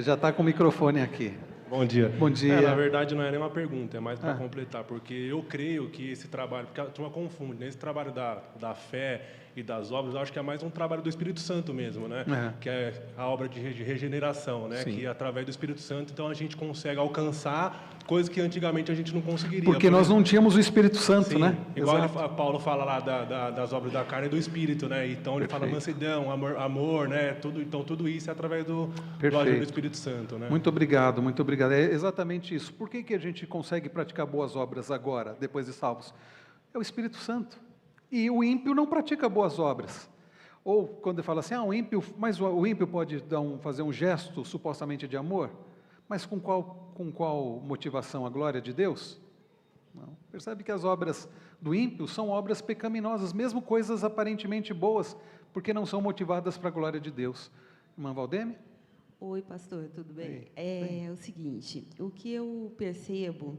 já está com o microfone aqui. Bom dia. Bom dia. Na verdade, não é nem uma pergunta, é mais para completar, porque eu creio que esse trabalho, porque a turma confunde, né? Esse trabalho da fé e das obras, eu acho que é mais um trabalho do Espírito Santo mesmo, né? Que é a obra de regeneração, né? Que através do Espírito Santo, então a gente consegue alcançar coisas que antigamente a gente não conseguiria. Porque nós não tínhamos o Espírito Santo, né? Igual Paulo fala lá das obras da carne e do Espírito, né? Então ele fala mansidão, amor, né? Então tudo isso é através do agir do Espírito Santo, né? Muito obrigado, muito obrigado. É exatamente isso. Por que a gente consegue praticar boas obras agora, depois de salvos? É o Espírito Santo. E o ímpio não pratica boas obras. Ou quando ele fala assim, o ímpio pode fazer um gesto supostamente de amor, mas com qual motivação? A glória de Deus? Não. Percebe que as obras do ímpio são obras pecaminosas, mesmo coisas aparentemente boas, porque não são motivadas para a glória de Deus. Irmã Valdêmia? Oi, pastor, tudo bem? É o seguinte, o que eu percebo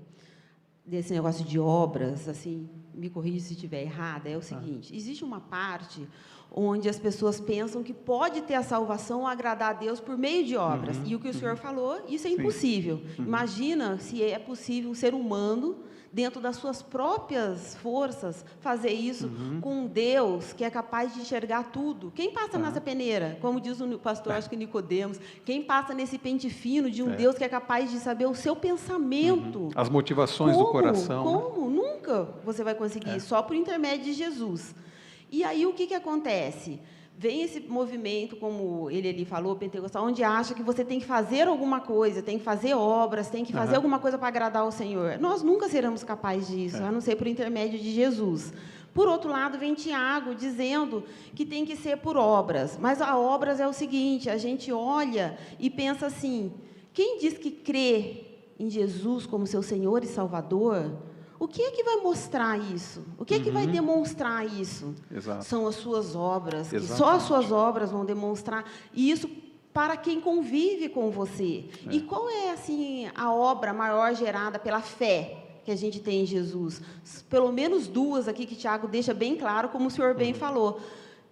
desse negócio de obras, assim, me corrija se estiver errada, é o seguinte, existe uma parte onde as pessoas pensam que pode ter a salvação ou agradar a Deus por meio de obras, e o que o senhor falou, isso é impossível. Imagina se é possível um ser humano, dentro das suas próprias forças, fazer isso com um Deus que é capaz de enxergar tudo. Quem passa nessa peneira? Como diz o pastor, acho que Nicodemos, quem passa nesse pente fino de um Deus que é capaz de saber o seu pensamento? As motivações do coração. Como? Né? Nunca você vai conseguir, só por intermédio de Jesus. E aí o que acontece? Vem esse movimento, como ele ali falou, pentecostal, onde acha que você tem que fazer alguma coisa, tem que fazer obras, tem que fazer alguma coisa para agradar ao Senhor. Nós nunca seremos capazes disso, a não ser por intermédio de Jesus. Por outro lado, vem Tiago dizendo que tem que ser por obras. Mas a obras é o seguinte, a gente olha e pensa assim, quem diz que crê em Jesus como seu Senhor e Salvador, o que é que vai mostrar isso? O que é que vai demonstrar isso? Exato. São as suas obras, que só as suas obras vão demonstrar, e isso para quem convive com você. E qual é, assim, a obra maior gerada pela fé que a gente tem em Jesus? Pelo menos duas aqui que Tiago deixa bem claro, como o senhor bem falou.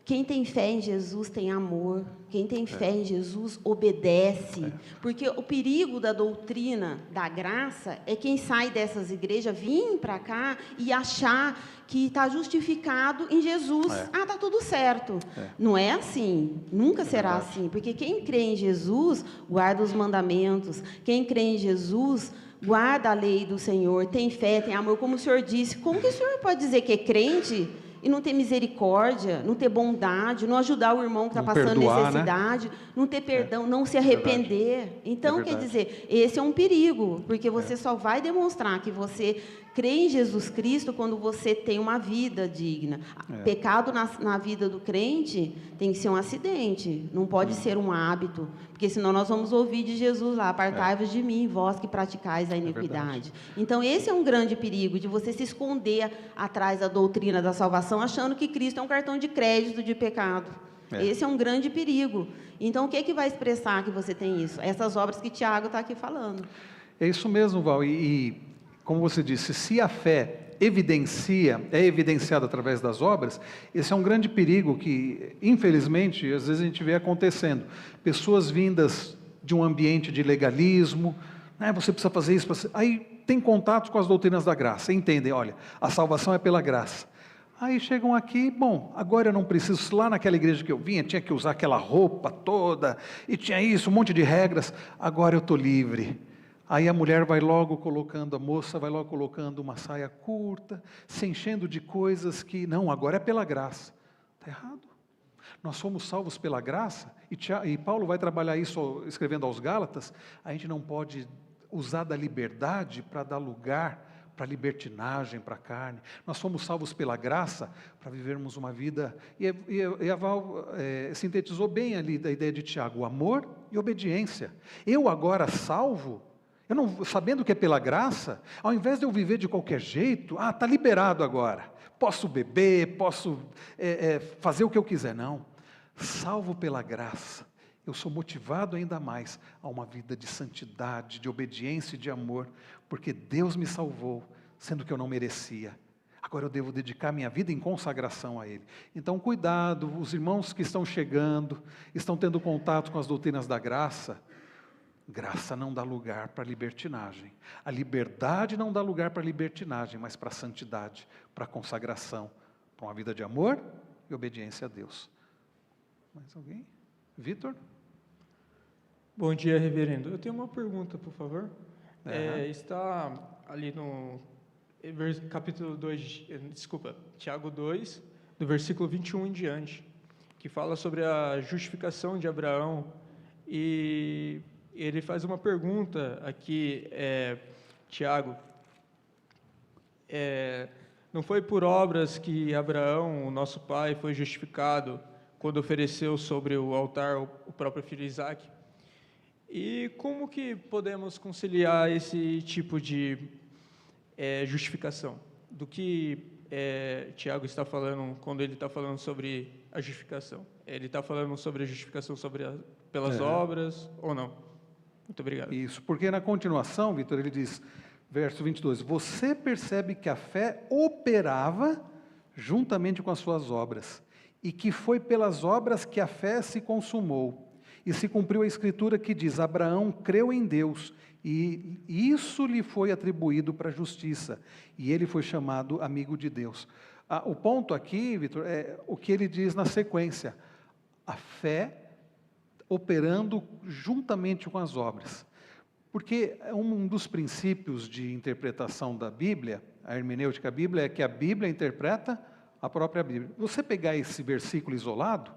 Quem tem fé em Jesus tem amor. Quem tem fé em Jesus obedece. Porque o perigo da doutrina da graça é quem sai dessas igrejas, vir para cá e achar que está justificado em Jesus. Está tudo certo. Não é assim. Nunca será assim. Porque quem crê em Jesus, guarda os mandamentos. Quem crê em Jesus, guarda a lei do Senhor, tem fé, tem amor. Como o senhor disse, como que o senhor pode dizer que é crente e não ter misericórdia, não ter bondade, não ajudar o irmão que está passando necessidade, né? Não ter perdão, não se arrepender? Então, quer dizer, esse é um perigo, porque você só vai demonstrar que você crê em Jesus Cristo quando você tem uma vida digna. Pecado na vida do crente tem que ser um acidente, não pode ser um hábito, porque senão nós vamos ouvir de Jesus lá, apartai-vos de mim, vós que praticais a iniquidade. Então, esse é um grande perigo, de você se esconder atrás da doutrina da salvação, achando que Cristo é um cartão de crédito de pecado. Esse é um grande perigo. Então, o que vai expressar que você tem isso? Essas obras que Tiago está aqui falando. É isso mesmo, Val, e como você disse, se a fé é evidenciada através das obras, esse é um grande perigo que, infelizmente, às vezes a gente vê acontecendo. Pessoas vindas de um ambiente de legalismo, você precisa fazer isso, aí tem contato com as doutrinas da graça, entendem, olha, a salvação é pela graça. Aí chegam aqui, bom, agora eu não preciso, lá naquela igreja que eu vinha, tinha que usar aquela roupa toda, e tinha isso, um monte de regras, agora eu estou livre. Aí a mulher vai logo colocando, a moça vai logo colocando uma saia curta, se enchendo de coisas que, não, agora é pela graça. Está errado. Nós somos salvos pela graça, e Paulo vai trabalhar isso escrevendo aos Gálatas. A gente não pode usar da liberdade para dar lugar para libertinagem, para a carne. Nós somos salvos pela graça para vivermos uma vida, e a Val sintetizou bem ali da ideia de Tiago, o amor e obediência. Eu agora salvo, eu não, sabendo que é pela graça, ao invés de eu viver de qualquer jeito, está liberado agora, posso beber, posso fazer o que eu quiser, não. Salvo pela graça, eu sou motivado ainda mais a uma vida de santidade, de obediência e de amor, porque Deus me salvou, sendo que eu não merecia. Agora eu devo dedicar minha vida em consagração a Ele. Então, cuidado, os irmãos que estão chegando, estão tendo contato com as doutrinas da graça. Graça não dá lugar para libertinagem. A liberdade não dá lugar para libertinagem, mas para a santidade, para a consagração, para uma vida de amor e obediência a Deus. Mais alguém? Vitor? Bom dia, reverendo. Eu tenho uma pergunta, por favor. Está ali no capítulo 2, Tiago 2, do versículo 21 em diante, que fala sobre a justificação de Abraão, e ele faz uma pergunta aqui, Tiago, não foi por obras que Abraão, o nosso pai, foi justificado quando ofereceu sobre o altar o próprio filho Isaque? E como que podemos conciliar esse tipo de justificação? Do que Tiago está falando quando ele está falando sobre a justificação? Ele está falando sobre a justificação pelas obras ou não? Muito obrigado. Isso, porque na continuação, Vitor, ele diz, verso 22, você percebe que a fé operava juntamente com as suas obras, e que foi pelas obras que a fé se consumou. E se cumpriu a escritura que diz, Abraão creu em Deus, e isso lhe foi atribuído para a justiça, e ele foi chamado amigo de Deus. O ponto aqui, Vitor, é o que ele diz na sequência, a fé operando juntamente com as obras. Porque um dos princípios de interpretação da Bíblia, a hermenêutica bíblica, é que a Bíblia interpreta a própria Bíblia. Você pegar esse versículo isolado,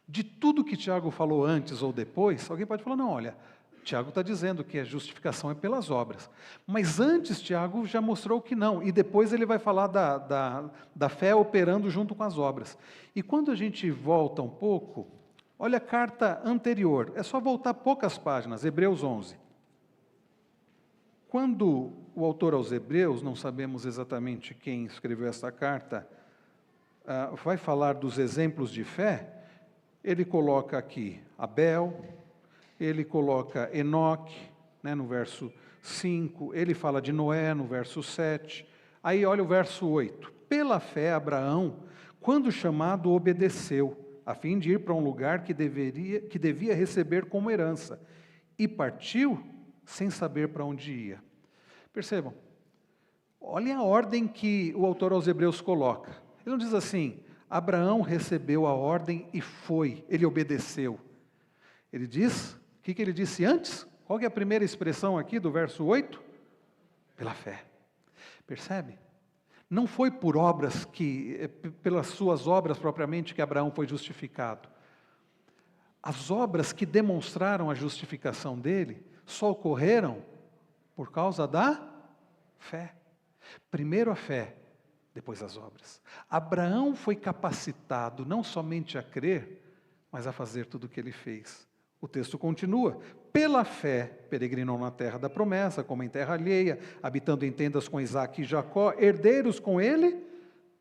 de tudo que Tiago falou antes ou depois, alguém pode falar, não, olha, Tiago está dizendo que a justificação é pelas obras. Mas antes Tiago já mostrou que não, e depois ele vai falar da fé operando junto com as obras. E quando a gente volta um pouco, olha a carta anterior, é só voltar poucas páginas, Hebreus 11. Quando o autor aos Hebreus, não sabemos exatamente quem escreveu essa carta, vai falar dos exemplos de fé, ele coloca aqui Abel, ele coloca Enoque, né, no verso 5, ele fala de Noé no verso 7, aí olha o verso 8, pela fé Abraão, quando chamado, obedeceu, a fim de ir para um lugar que devia receber como herança, e partiu sem saber para onde ia. Percebam, olhem a ordem que o autor aos Hebreus coloca. Ele não diz assim, Abraão recebeu a ordem e foi, ele obedeceu. Ele diz, o que ele disse antes? Qual que é a primeira expressão aqui do verso 8? Pela fé. Percebe? Não foi por obras pelas suas obras propriamente que Abraão foi justificado. As obras que demonstraram a justificação dele só ocorreram por causa da fé. Primeiro a fé, depois as obras. Abraão foi capacitado não somente a crer, mas a fazer tudo o que ele fez. O texto continua, pela fé peregrinou na terra da promessa, como em terra alheia, habitando em tendas com Isaque e Jacó, herdeiros com ele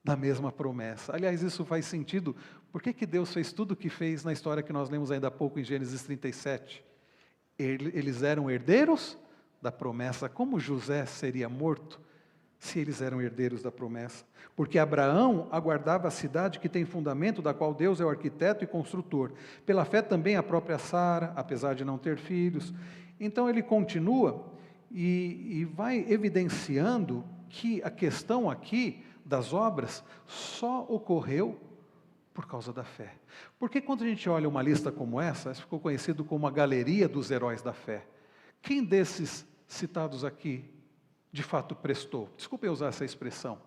da mesma promessa. Aliás, isso faz sentido. Por que Deus fez tudo o que fez na história que nós lemos ainda há pouco em Gênesis 37? Eles eram herdeiros da promessa. Como José seria morto se eles eram herdeiros da promessa? Porque Abraão aguardava a cidade que tem fundamento, da qual Deus é o arquiteto e construtor. Pela fé também a própria Sara, apesar de não ter filhos. Então ele continua e vai evidenciando que a questão aqui das obras só ocorreu por causa da fé. Porque quando a gente olha uma lista como essa ficou conhecido como a galeria dos heróis da fé. Quem desses citados aqui de fato prestou? Desculpe eu usar essa expressão,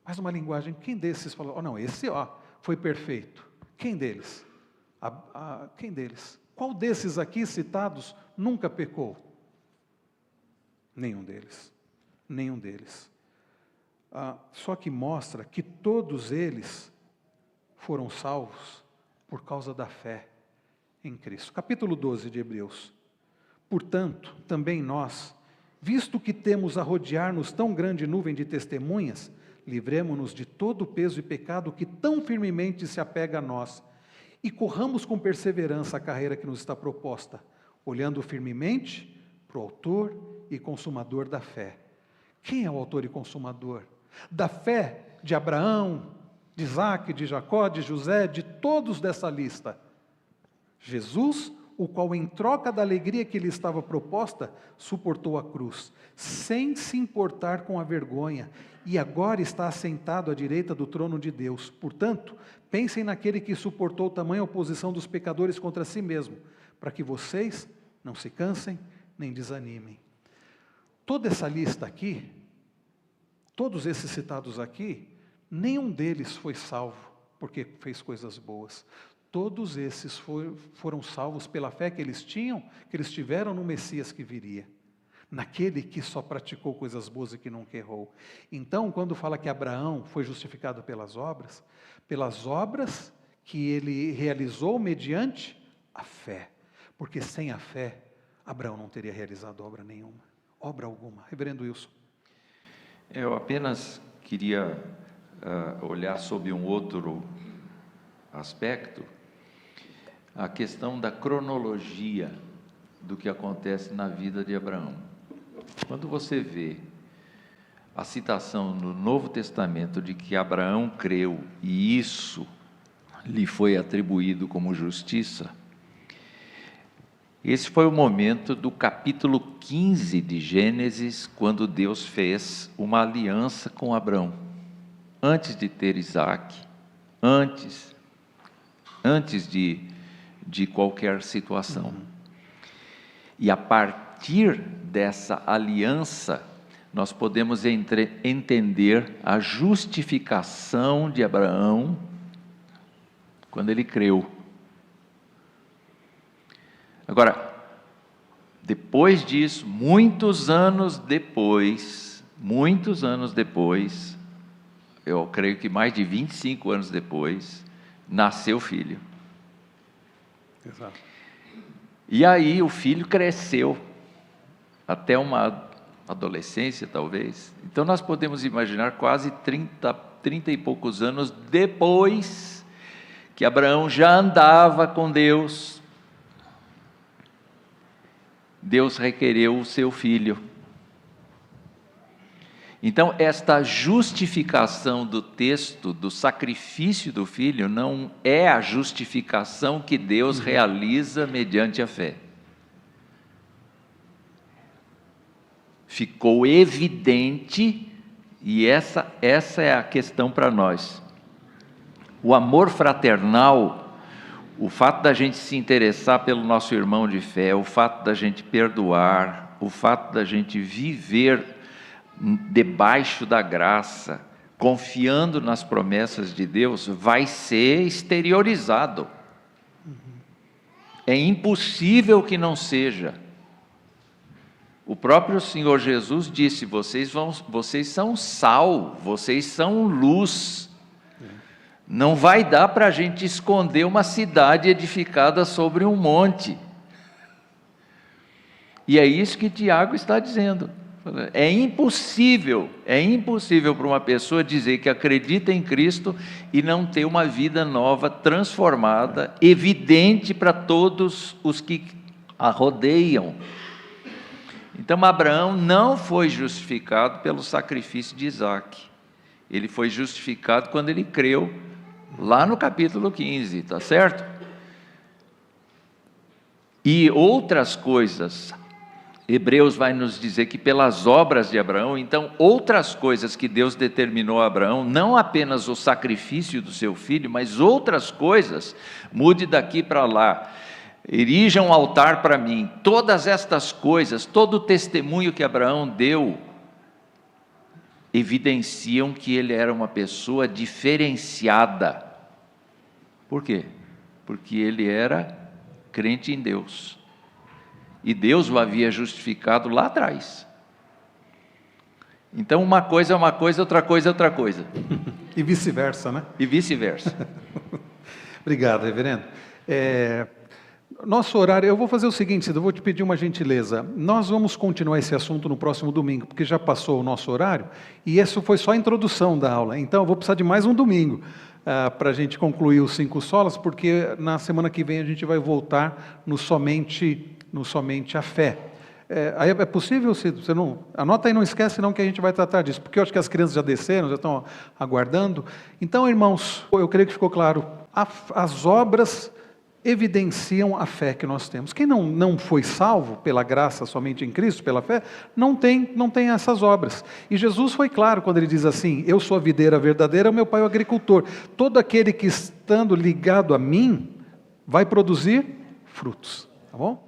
mas uma linguagem, quem desses falou, oh, não, esse foi perfeito? Quem deles? Quem deles? Qual desses aqui citados nunca pecou? Nenhum deles. Nenhum deles. Só que mostra que todos eles foram salvos por causa da fé em Cristo. Capítulo 12 de Hebreus. Portanto, também nós, visto que temos a rodear-nos tão grande nuvem de testemunhas, livremo-nos de todo o peso e pecado que tão firmemente se apega a nós, e corramos com perseverança a carreira que nos está proposta, olhando firmemente para o autor e consumador da fé. Quem é o autor e consumador? Da fé de Abraão, de Isaque, de Jacó, de José, de todos dessa lista. Jesus, o qual em troca da alegria que lhe estava proposta, suportou a cruz, sem se importar com a vergonha, e agora está assentado à direita do trono de Deus. Portanto, pensem naquele que suportou tamanha oposição dos pecadores contra si mesmo, para que vocês não se cansem nem desanimem. Toda essa lista aqui, todos esses citados aqui, nenhum deles foi salvo porque fez coisas boas. Todos esses foram salvos pela fé que eles tinham, que eles tiveram no Messias que viria, naquele que só praticou coisas boas e que nunca errou. Então, quando fala que Abraão foi justificado pelas obras que ele realizou mediante a fé, porque sem a fé, Abraão não teria realizado obra alguma. Reverendo Wilson. Eu apenas queria olhar sob um outro aspecto, a questão da cronologia do que acontece na vida de Abraão. Quando você vê a citação no Novo Testamento de que Abraão creu e isso lhe foi atribuído como justiça, esse foi o momento do capítulo 15 de Gênesis, quando Deus fez uma aliança com Abraão, antes de ter Isaque, antes de qualquer situação. E a partir dessa aliança, nós podemos entender a justificação de Abraão quando ele creu. Agora, depois disso, muitos anos depois, eu creio que mais de 25 anos depois, nasceu o filho. Exato. E aí o filho cresceu até uma adolescência, talvez. Então nós podemos imaginar quase 30 e poucos anos depois que Abraão já andava com Deus, Deus requereu o seu filho. Então, esta justificação do texto, do sacrifício do filho, não é a justificação que Deus realiza mediante a fé. Ficou evidente, e essa é a questão para nós. O amor fraternal, o fato da gente se interessar pelo nosso irmão de fé, o fato da gente perdoar, o fato da gente viver debaixo da graça, confiando nas promessas de Deus, vai ser exteriorizado. É impossível que não seja. O próprio Senhor Jesus disse: vocês são sal, vocês são luz. Não vai dar para a gente esconder uma cidade edificada sobre um monte. E é isso que Tiago está dizendo. É impossível para uma pessoa dizer que acredita em Cristo e não ter uma vida nova, transformada, evidente para todos os que a rodeiam. Então Abraão não foi justificado pelo sacrifício de Isaque. Ele foi justificado quando ele creu, lá no capítulo 15, tá certo? E outras coisas, Hebreus vai nos dizer que pelas obras de Abraão, então outras coisas que Deus determinou a Abraão, não apenas o sacrifício do seu filho, mas outras coisas, mude daqui para lá, erija um altar para mim. Todas estas coisas, todo o testemunho que Abraão deu, evidenciam que ele era uma pessoa diferenciada. Por quê? Porque ele era crente em Deus. E Deus o havia justificado lá atrás. Então uma coisa é uma coisa, outra coisa é outra coisa. E vice-versa, né? E vice-versa. Obrigado, reverendo. Nosso horário, eu vou fazer o seguinte, eu vou te pedir uma gentileza. Nós vamos continuar esse assunto no próximo domingo, porque já passou o nosso horário, e isso foi só a introdução da aula. Então, eu vou precisar de mais um domingo para a gente concluir os 5 solas, porque na semana que vem a gente vai voltar no somente a fé. É possível, se você não... Anota aí, não esquece não que a gente vai tratar disso, porque eu acho que as crianças já desceram, já estão aguardando. Então, irmãos, eu creio que ficou claro, as obras evidenciam a fé que nós temos. Quem não foi salvo pela graça somente em Cristo, pela fé, não tem essas obras. E Jesus foi claro quando ele diz assim, eu sou a videira verdadeira, o meu pai é o agricultor. Todo aquele que estando ligado a mim, vai produzir frutos. Tá bom?